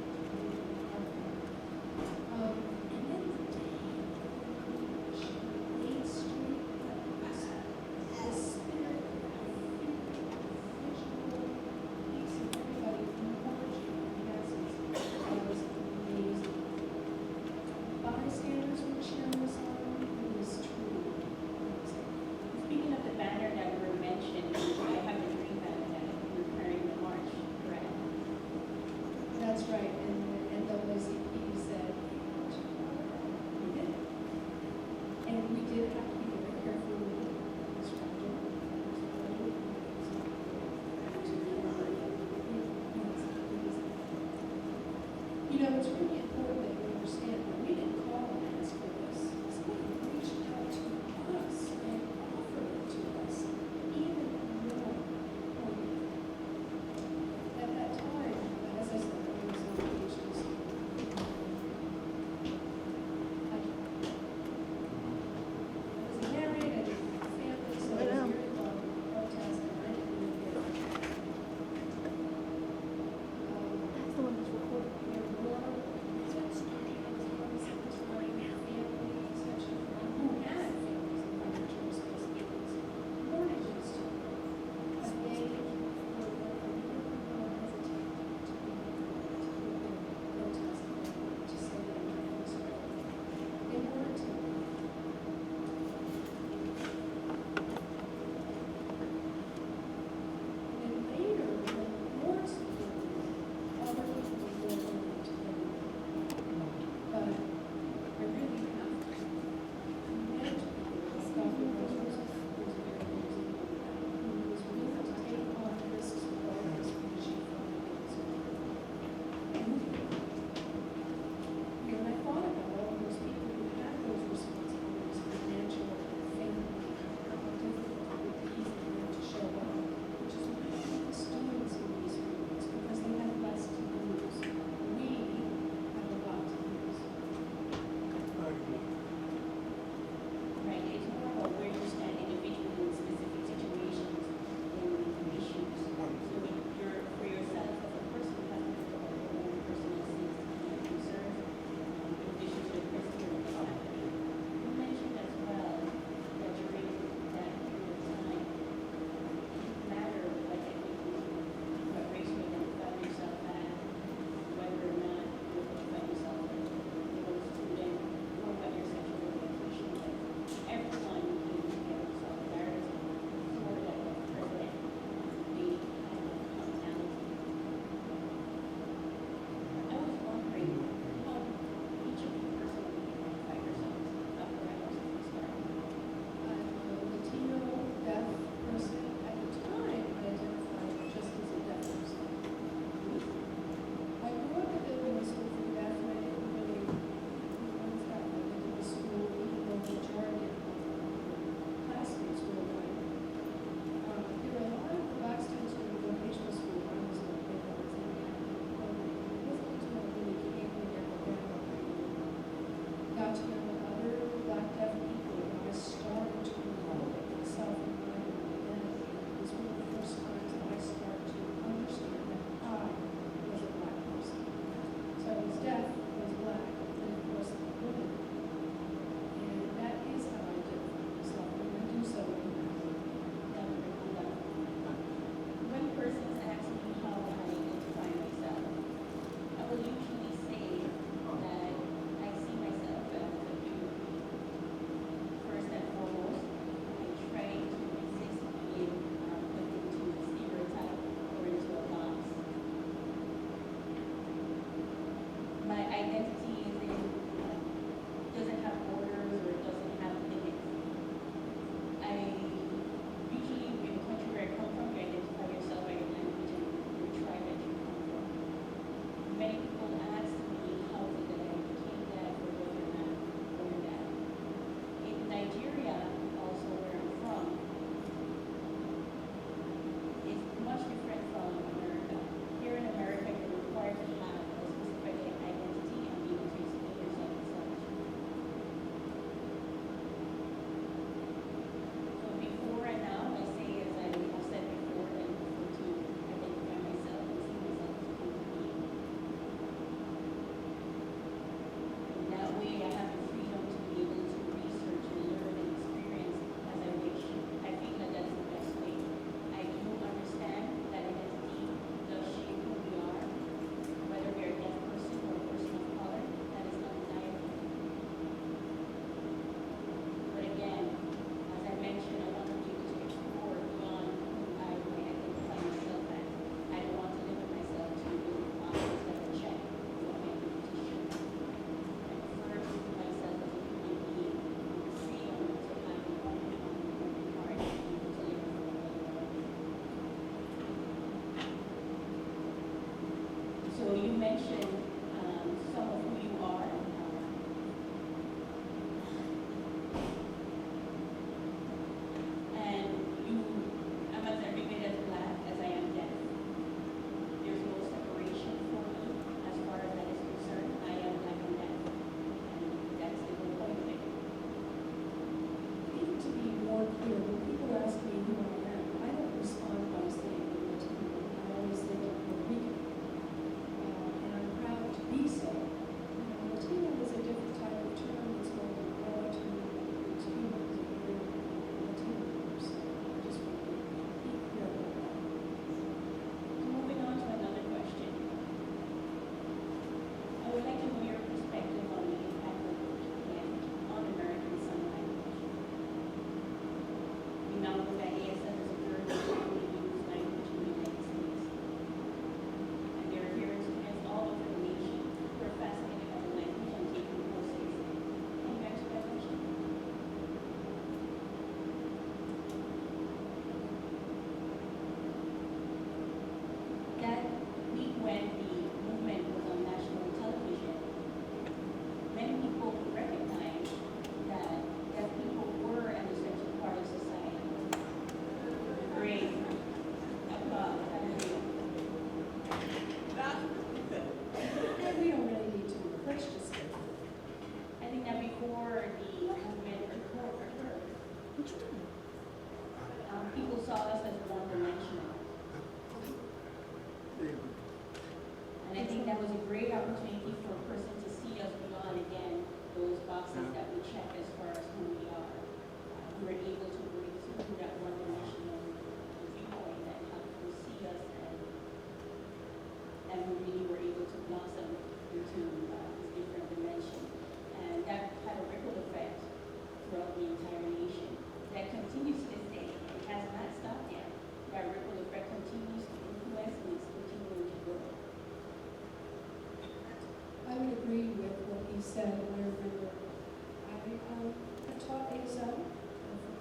then the day, 8th Street, the spirit of bystanders were cheering us on. It was truly amazing. Speaking of the banner that we were mentioned, I have a dream banner that we're preparing the march, correct? That's right, and the NAACP said, we did it. And we did have to be very careful with the instructor. You know, it's really important that we understand that we didn't call and ask for this. Somebody reached out to us and offered it to us, even more poignant. At that time, as I said, there was no PhDs. I was married, I didn't have a family, so I was very involved in the protest.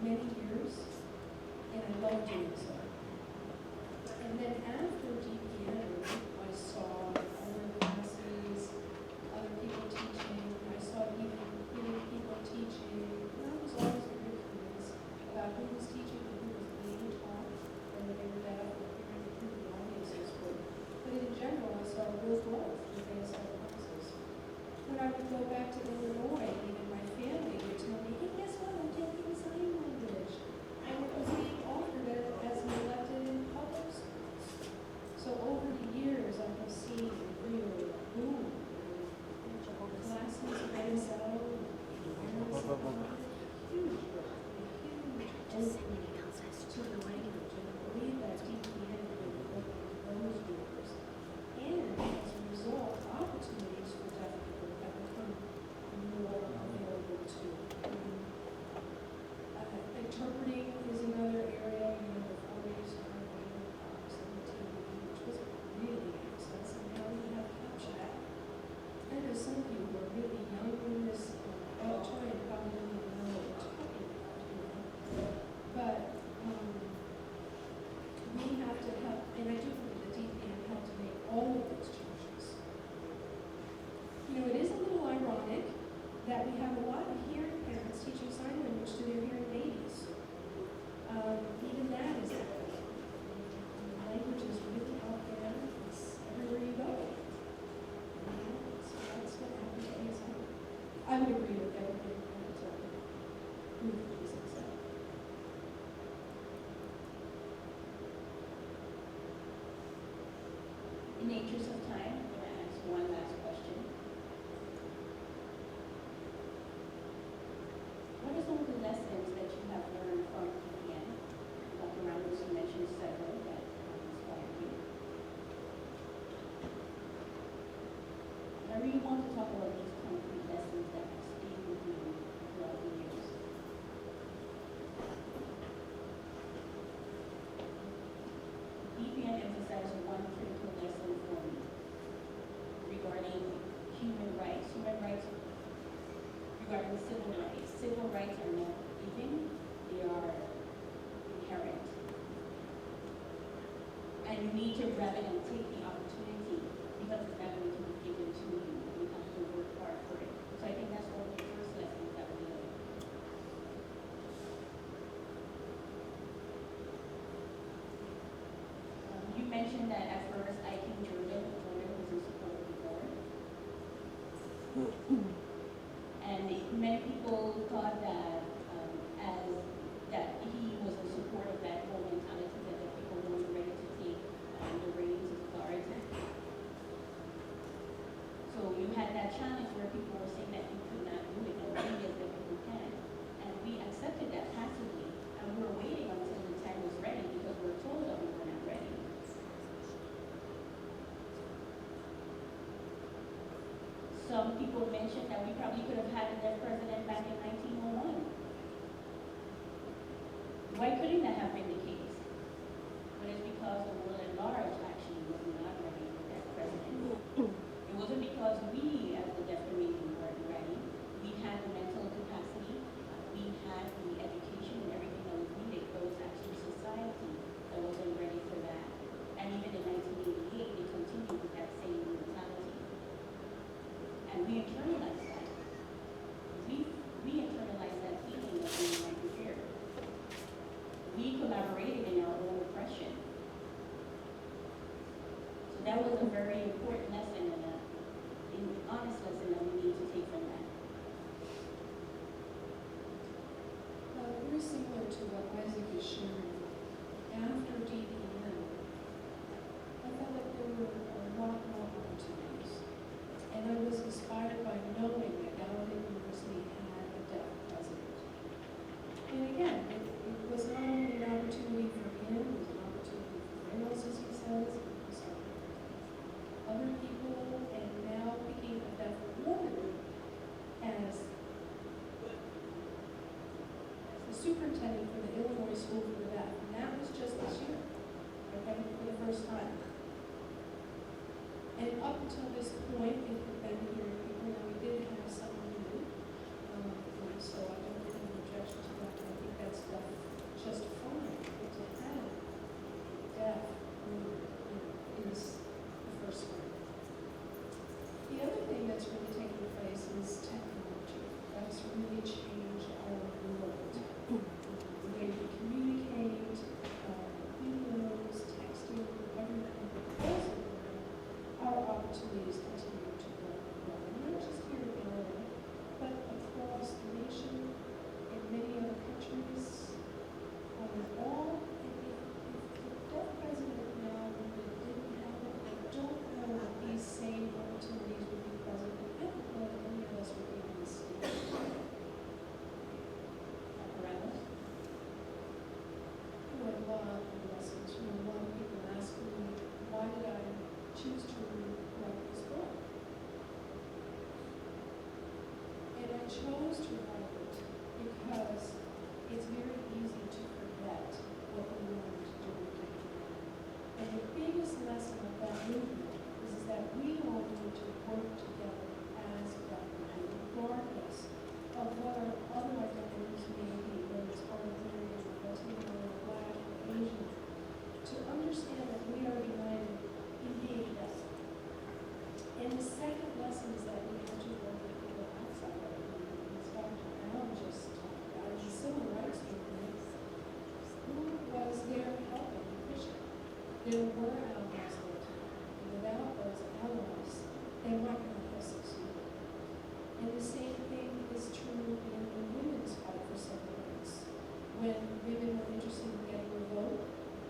many years, and I love doing so. And then after DPN, I saw other classes, other people teaching, I saw even people teaching, and I was always very curious about who was teaching and who was being taught, whether they were deaf or hearing, who the audiences were. But in general, I saw real growth with ASL classes. When I would go back to Illinois, even my family would tell me, hey, guess what, I'm taking sign language. And it was being offered as an elected in public schools. So over the years, I have seen a real boom in classes of ASL, huge growth, to the language, and I believe that DPN really opened those doors. And as a result, opportunities for deaf people have become more available too. Interpreting is another area, before we used to have radio products on the TV, which was really access, and now we have CapChat. I know some of you who are really young in this auditorium probably don't even know what we're talking about, But we have to help, and I do believe the DPN helped to make all of those changes. It is a little ironic that we have a lot of hearing parents teaching sign language to their hearing babies. Even that is happening. Language is really out there. It's everywhere you go. So that's what happens. I would agree with everything that Ruth Jesus said. In the interest of time, I'm going to ask one last question. What are some of the lessons that you have learned from DPN? Dr. Ramos, you mentioned several that inspired you. I really want to talk about these concrete lessons that have stayed with you throughout the years. DPN emphasized one critical lesson for me regarding human rights regarding civil rights. Civil rights are not given, they are inherent. And you need to grab it and take the opportunity because it's not going to be given to you. You have to work hard for it. So I think that's one of the first lessons that we learned. You mentioned that at first I came Jordan was in support of the board. And many people thought that that he was in support of that whole mentality that the people weren't ready to take the reins of authority. So you had that challenge where people were saying that you could not do it, and we as the people can. And we accepted that passively, and we were waiting until the time was ready because we were told that we were not ready. Some people mentioned that we probably could have had a deaf president back in 1901. Why couldn't that have been the case? But it's because the world at large actually was not ready for that president. It wasn't because we as the deaf community weren't ready. We had the mental capacity, we had the education and everything that was needed, but it was actually society that wasn't ready for that. And even in 1988, they continued with that same mentality. And we internalized that. We internalized that feeling of being unprepared. We collaborated in our own oppression. So that was a very important lesson and an honest lesson that we need to take from that. Very similar to what Isaac is sharing. After DPN, I felt like there were a lot more opportunities. And I was inspired by knowing that Gallaudet University had a deaf president. And again, it was not only an opportunity for him, it was an opportunity for Reynolds, as he says, it was other people, and now picking a deaf woman as the superintendent for the Illinois School for the Deaf. And that was just this year, okay, for the first time. And up until this point, it had been hearing people, and we did have someone new. So I don't have any objection to that. I think that's definitely chose to write it because it's very easy to forget what we wanted to do. And the biggest lesson of that movement is that we all need to work together as black people, regardless of what our other identities may be, whether it's Armenian, Latino, or Black, or Asian, to understand that we are united in being best. And the second lesson is that we have to work with people outside of our community. As Dr. Allen just talked about, the civil rights movement, who was there to help and push it. There were allies there to help, and without those allies, they might not have succeeded. And the same thing is true in the women's fight for civil rights. When women were interested in getting a vote,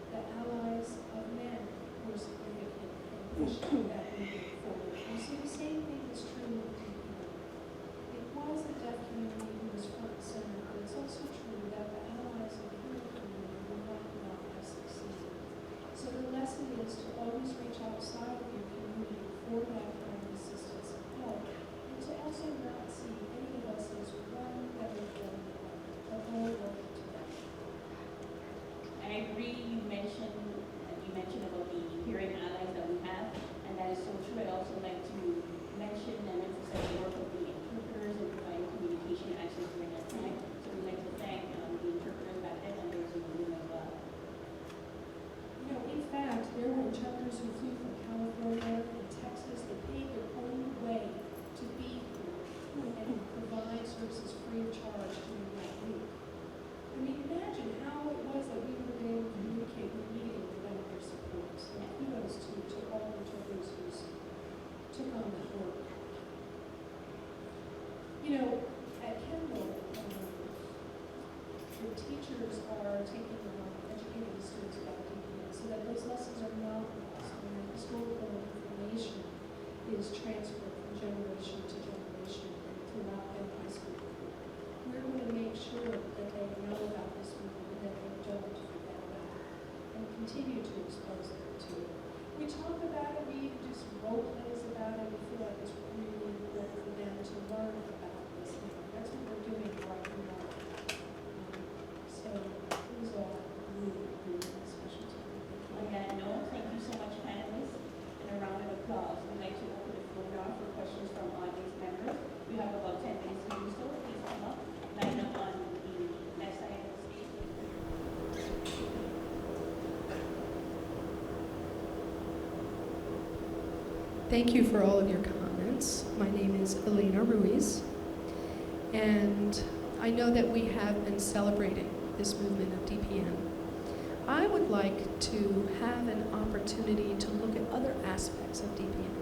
the allies of men were significant in pushing that movement forward. You see, the same thing is true with DPN. It was the deaf community who was front and center, but it's also true that the allies of the hearing community would not have succeeded. So the lesson is to always reach outside of your community for that kind of assistance and help, and to also not see any of us as one better than the other, but all working together. I agree. You mentioned about the hearing allies that we have, and that is so true. I'd also like to mention and emphasize the work of the interpreters and providing communication access during that time. So we'd like to thank the interpreters back then and those in the room as well. You know, in fact, there were interpreters who flew from California and Texas. They paid their own way to be here and provide services free of charge during that week. I mean, imagine how it was that we were able to communicate immediately without their support. So kudos to all the interpreters who took on that work. You know, at Kendall, the teachers are taking on educating the students about DPN so that those lessons are not lost and that historical information is transferred from generation to generation and throughout their high school. We're going to make sure that they know about this movement and that they don't forget about it and continue to expose them to it. We talk about it, we even do some role plays about it. We feel like it's really important for them to learn about this. And that's what we're doing right now. So it was all really, really special to me. On that note, thank you so much, panelists, and a round of applause. We'd like to open the floor now for questions from audience members. We have about 10 minutes to do so. Please come up, line up on the left side of the stage. Thank you for all of your comments. My name is Elena Ruiz, and I know that we have been celebrating this movement of DPN. I would like to have an opportunity to look at other aspects of DPN.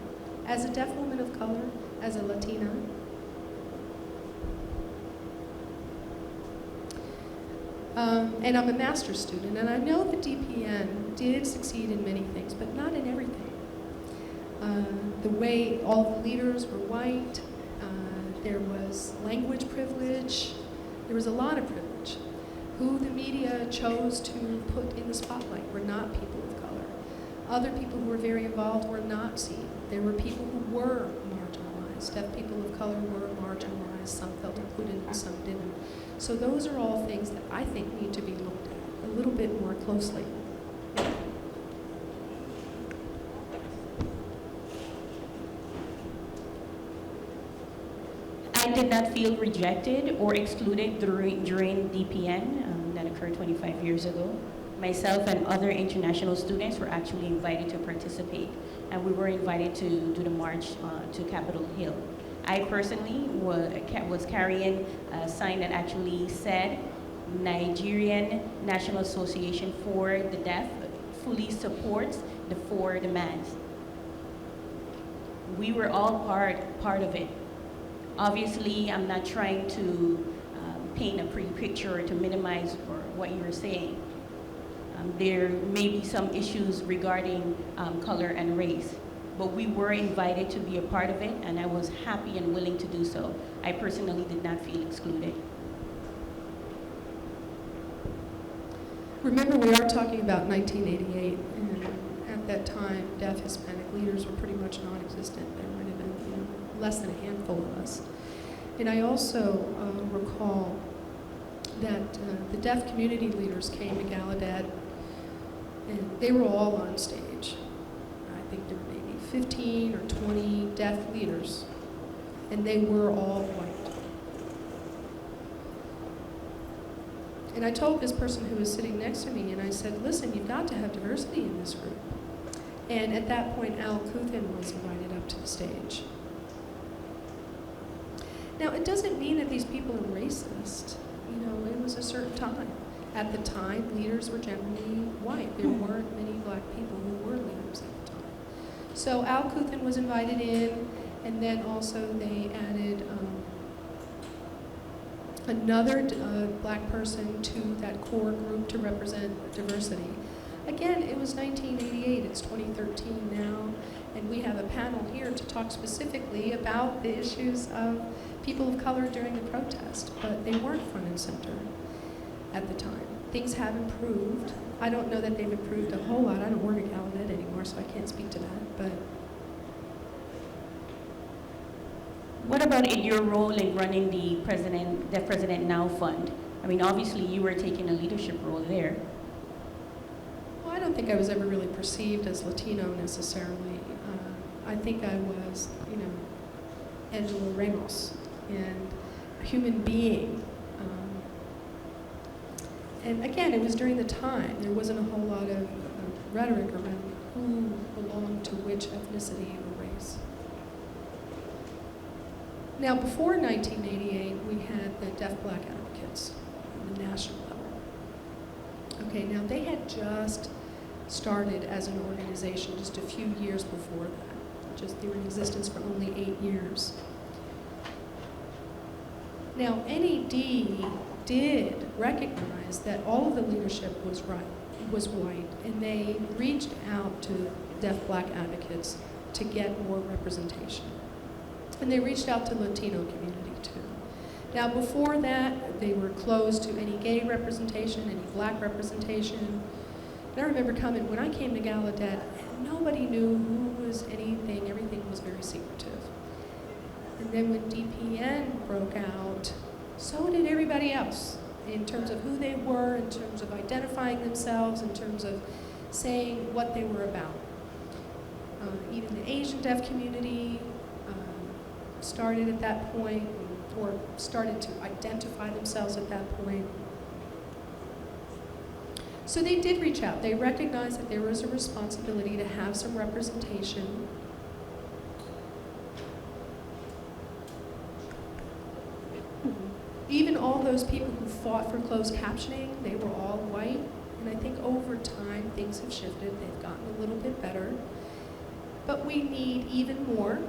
As a deaf woman of color, as a Latina, and I'm a master's student, and I know that DPN did succeed in many things, but not in everything. The way all the leaders were white, there was language privilege, there was a lot of privilege. Who the media chose to put in the spotlight were not people of color. Other people who were very involved were not seen. There were people who were marginalized. Deaf people of color were marginalized. Some felt included and some didn't. So those are all things that I think need to be looked at a little bit more closely. I did not feel rejected or excluded during DPN that occurred 25 years ago. Myself and other international students were actually invited to participate, and we were invited to do the march to Capitol Hill. I personally was carrying a sign that actually said, Nigerian National Association for the Deaf fully supports the 4 demands. We were all part of it. Obviously, I'm not trying to paint a pretty picture or to minimize what you were saying. There may be some issues regarding color and race, but we were invited to be a part of it, and I was happy and willing to do so. I personally did not feel excluded. Remember, we are talking about 1988, and at that time, deaf Hispanic leaders were pretty much non-existent. There might have been less than a handful of us. And I also recall that the deaf community leaders came to Gallaudet, and they were all on stage. I think there were maybe 15 or 20 deaf leaders, and they were all white. And I told this person who was sitting next to me, and I said, listen, you've got to have diversity in this group. And at that point, Al Kuthin was invited up to the stage. Now, it doesn't mean that these people are racist. You know, it was a certain time. At the time, leaders were generally white. There weren't many black people who were leaders at the time. So Al Kuthin was invited in, and then also they added another black person to that core group to represent diversity. Again, it was 1988, it's 2013 now, and we have a panel here to talk specifically about the issues of people of color during the protest, but they weren't front and center at the time. Things have improved. I don't know that they've improved a whole lot. I don't work at Gallaudet anymore, so I can't speak to that, but. What about in your role in running the President Now Fund? I mean, obviously you were taking a leadership role there. Well, I don't think I was ever really perceived as Latino necessarily. I think I was, you know, Angela Ramos and a human being. And again, it was during the time. There wasn't a whole lot of rhetoric around who belonged to which ethnicity or race. Now, before 1988, we had the Deaf Black Advocates on the national level. Okay, now they had just started as an organization just a few years before that. They were in existence for only 8 years. Now, NED did recognize that all of the leadership was white, and they reached out to Deaf Black Advocates to get more representation. And they reached out to the Latino community too. Now, before that, they were closed to any gay representation, any black representation. And I remember coming, when I came to Gallaudet, nobody knew who was anything, everything was very secretive. And then when DPN broke out, so did everybody else, in terms of who they were, in terms of identifying themselves, in terms of saying what they were about. Even the Asian deaf community started at that point, or started to identify themselves at that point. So they did reach out. They recognized that there was a responsibility to have some representation. Even all those people who fought for closed captioning, they were all white. And I think over time, things have shifted. They've gotten a little bit better. But we need even more.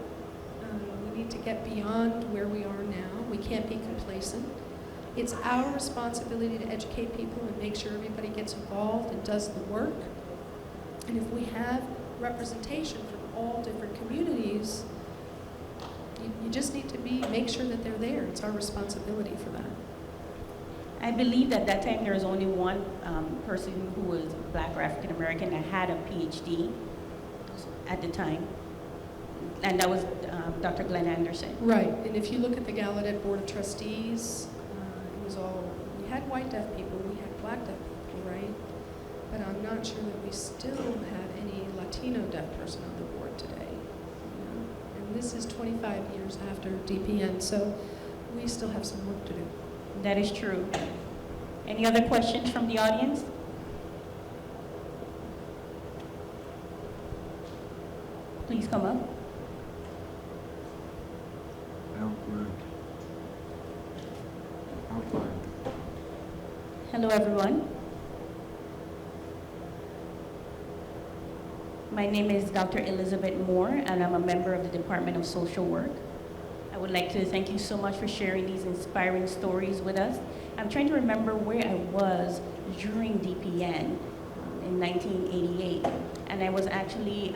We need to get beyond where we are now. We can't be complacent. It's our responsibility to educate people and make sure everybody gets involved and does the work. And if we have representation from all different communities, you just need to make sure that they're there. It's our responsibility for that. I believe at that time there was only one person who was black or African American that had a PhD at the time, and that was Dr. Glenn Anderson. Right, and if you look at the Gallaudet Board of Trustees, we had white deaf people, we had black deaf people, right? But I'm not sure that we still have any Latino deaf person on the board today. You know? And this is 25 years after DPN, so we still have some work to do. That is true. Any other questions from the audience? Please come up. Hello, everyone. My name is Dr. Elizabeth Moore, and I'm a member of the Department of Social Work. I would like to thank you so much for sharing these inspiring stories with us. I'm trying to remember where I was during DPN in 1988, and I was actually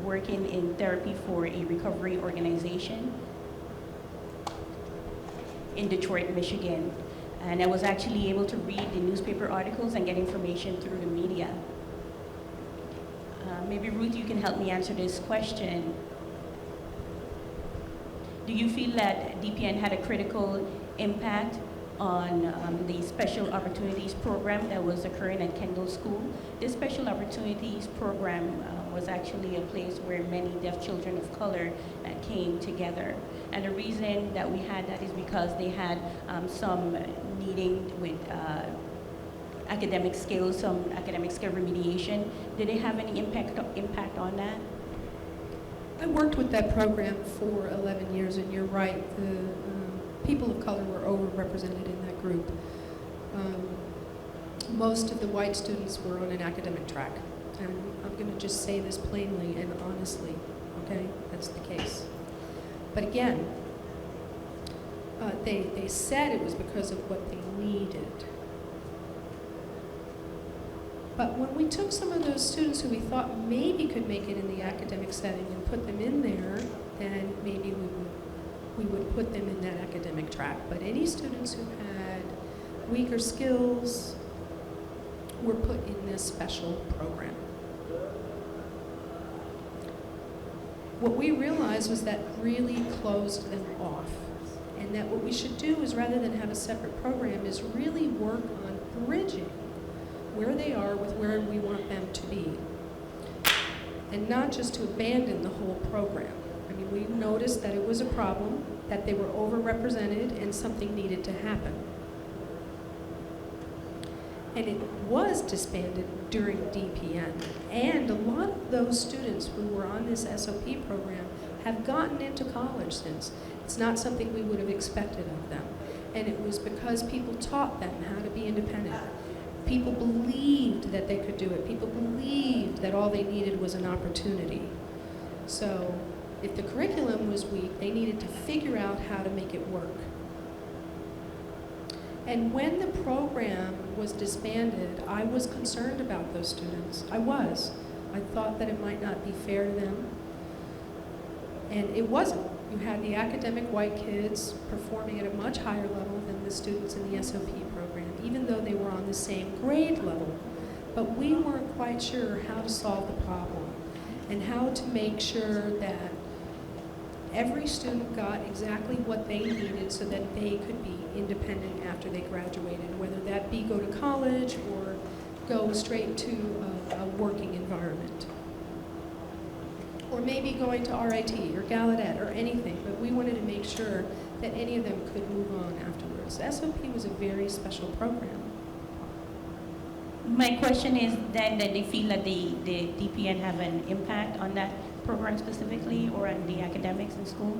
working in therapy for a recovery organization in Detroit, Michigan. And I was actually able to read the newspaper articles and get information through the media. Maybe Ruth, you can help me answer this question. Do you feel that DPN had a critical impact on the special opportunities program that was occurring at Kendall School? This special opportunities program was actually a place where many deaf children of color came together. And the reason that we had that is because they had some needing with academic skills, some academic skill remediation. Did it have any impact on that? I worked with that program for 11 years, and you're right, the people of color were overrepresented in that group. Most of the white students were on an academic track, and I'm going to just say this plainly and honestly, okay? That's the case. But again, they said it was because of what they needed. But when we took some of those students who we thought maybe could make it in the academic setting and put them in there, then maybe we would put them in that academic track. But any students who had weaker skills were put in this special program. What we realized was that really closed them off. And that what we should do is, rather than have a separate program, is really work on bridging where they are with where we want them to be. And not just to abandon the whole program. I mean, we noticed that it was a problem, that they were overrepresented, and something needed to happen. And it was disbanded during DPN. And a lot of those students who were on this SOP program have gotten into college since. It's not something we would have expected of them. And it was because people taught them how to be independent. People believed that they could do it. People believed that all they needed was an opportunity. So if the curriculum was weak, they needed to figure out how to make it work. And when the program was disbanded, I was concerned about those students. I was. I thought that it might not be fair to them. And it wasn't. You had the academic white kids performing at a much higher level than the students in the SOP program, even though they were on the same grade level. But we weren't quite sure how to solve the problem and how to make sure that every student got exactly what they needed so that they could be independent after they graduated, whether that be go to college or go straight to a working environment. Or maybe going to RIT or Gallaudet or anything, but we wanted to make sure that any of them could move on afterwards. SOP was a very special program. My question is then that they feel that the DPN have an impact on that program specifically, or on the academics in school?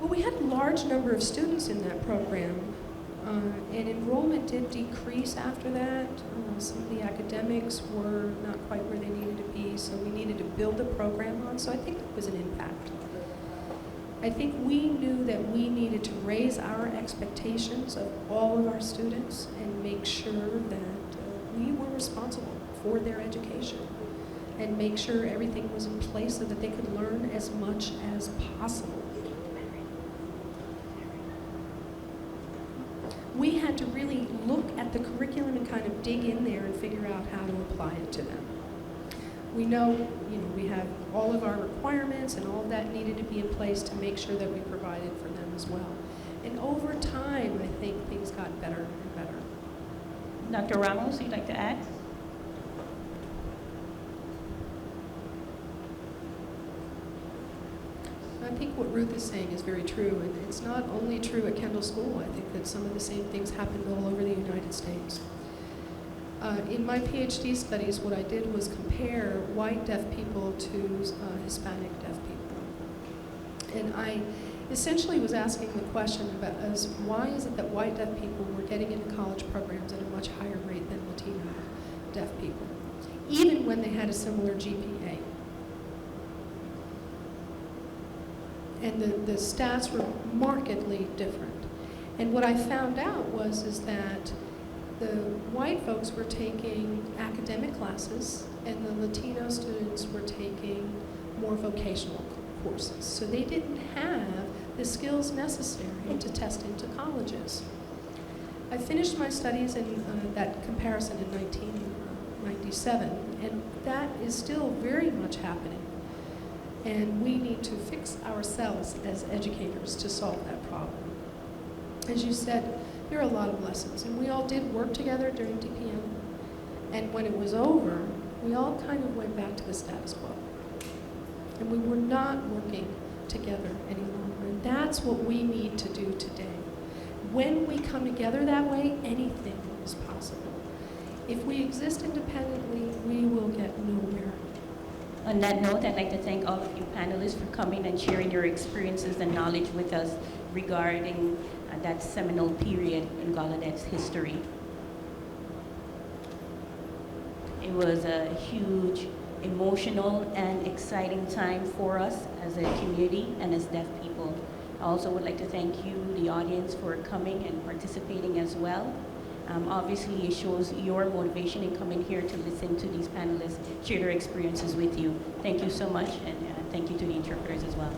Well, we had a large number of students in that program, and enrollment did decrease after that. Some of the academics were not quite where they needed to be, so we needed to build the program on, so I think it was an impact. I think we knew that we needed to raise our expectations of all of our students and make sure that we were responsible for their education and make sure everything was in place so that they could learn as much as possible. We had to really look at the curriculum and kind of dig in there and figure out how to apply it to them. We know, we have all of our requirements and all of that needed to be in place to make sure that we provided for them as well. And over time, I think things got better and better. Dr. Ramos, you'd like to add? I think what Ruth is saying is very true, and it's not only true at Kendall School. I think that some of the same things happened all over the United States. In my PhD studies, what I did was compare white deaf people to Hispanic deaf people. And I essentially was asking the question about why is it that white deaf people were getting into college programs at a much higher rate than Latino deaf people, even when they had a similar GPA. And the stats were markedly different. And what I found out is that the white folks were taking academic classes and the Latino students were taking more vocational courses. So they didn't have the skills necessary to test into colleges. I finished my studies in that comparison in 1997, and that is still very much happening. And we need to fix ourselves as educators to solve that problem. As you said, there are a lot of lessons, and we all did work together during DPN. And when it was over, we all kind of went back to the status quo. And we were not working together any longer. And that's what we need to do today. When we come together that way, anything is possible. If we exist independently, we will get nowhere. On that note, I'd like to thank all of you panelists for coming and sharing your experiences and knowledge with us regarding that seminal period in Gallaudet's history. It was a huge, emotional, and exciting time for us as a community and as deaf people. I also would like to thank you, the audience, for coming and participating as well. Obviously, it shows your motivation in coming here to listen to these panelists share their experiences with you. Thank you so much, and thank you to the interpreters as well.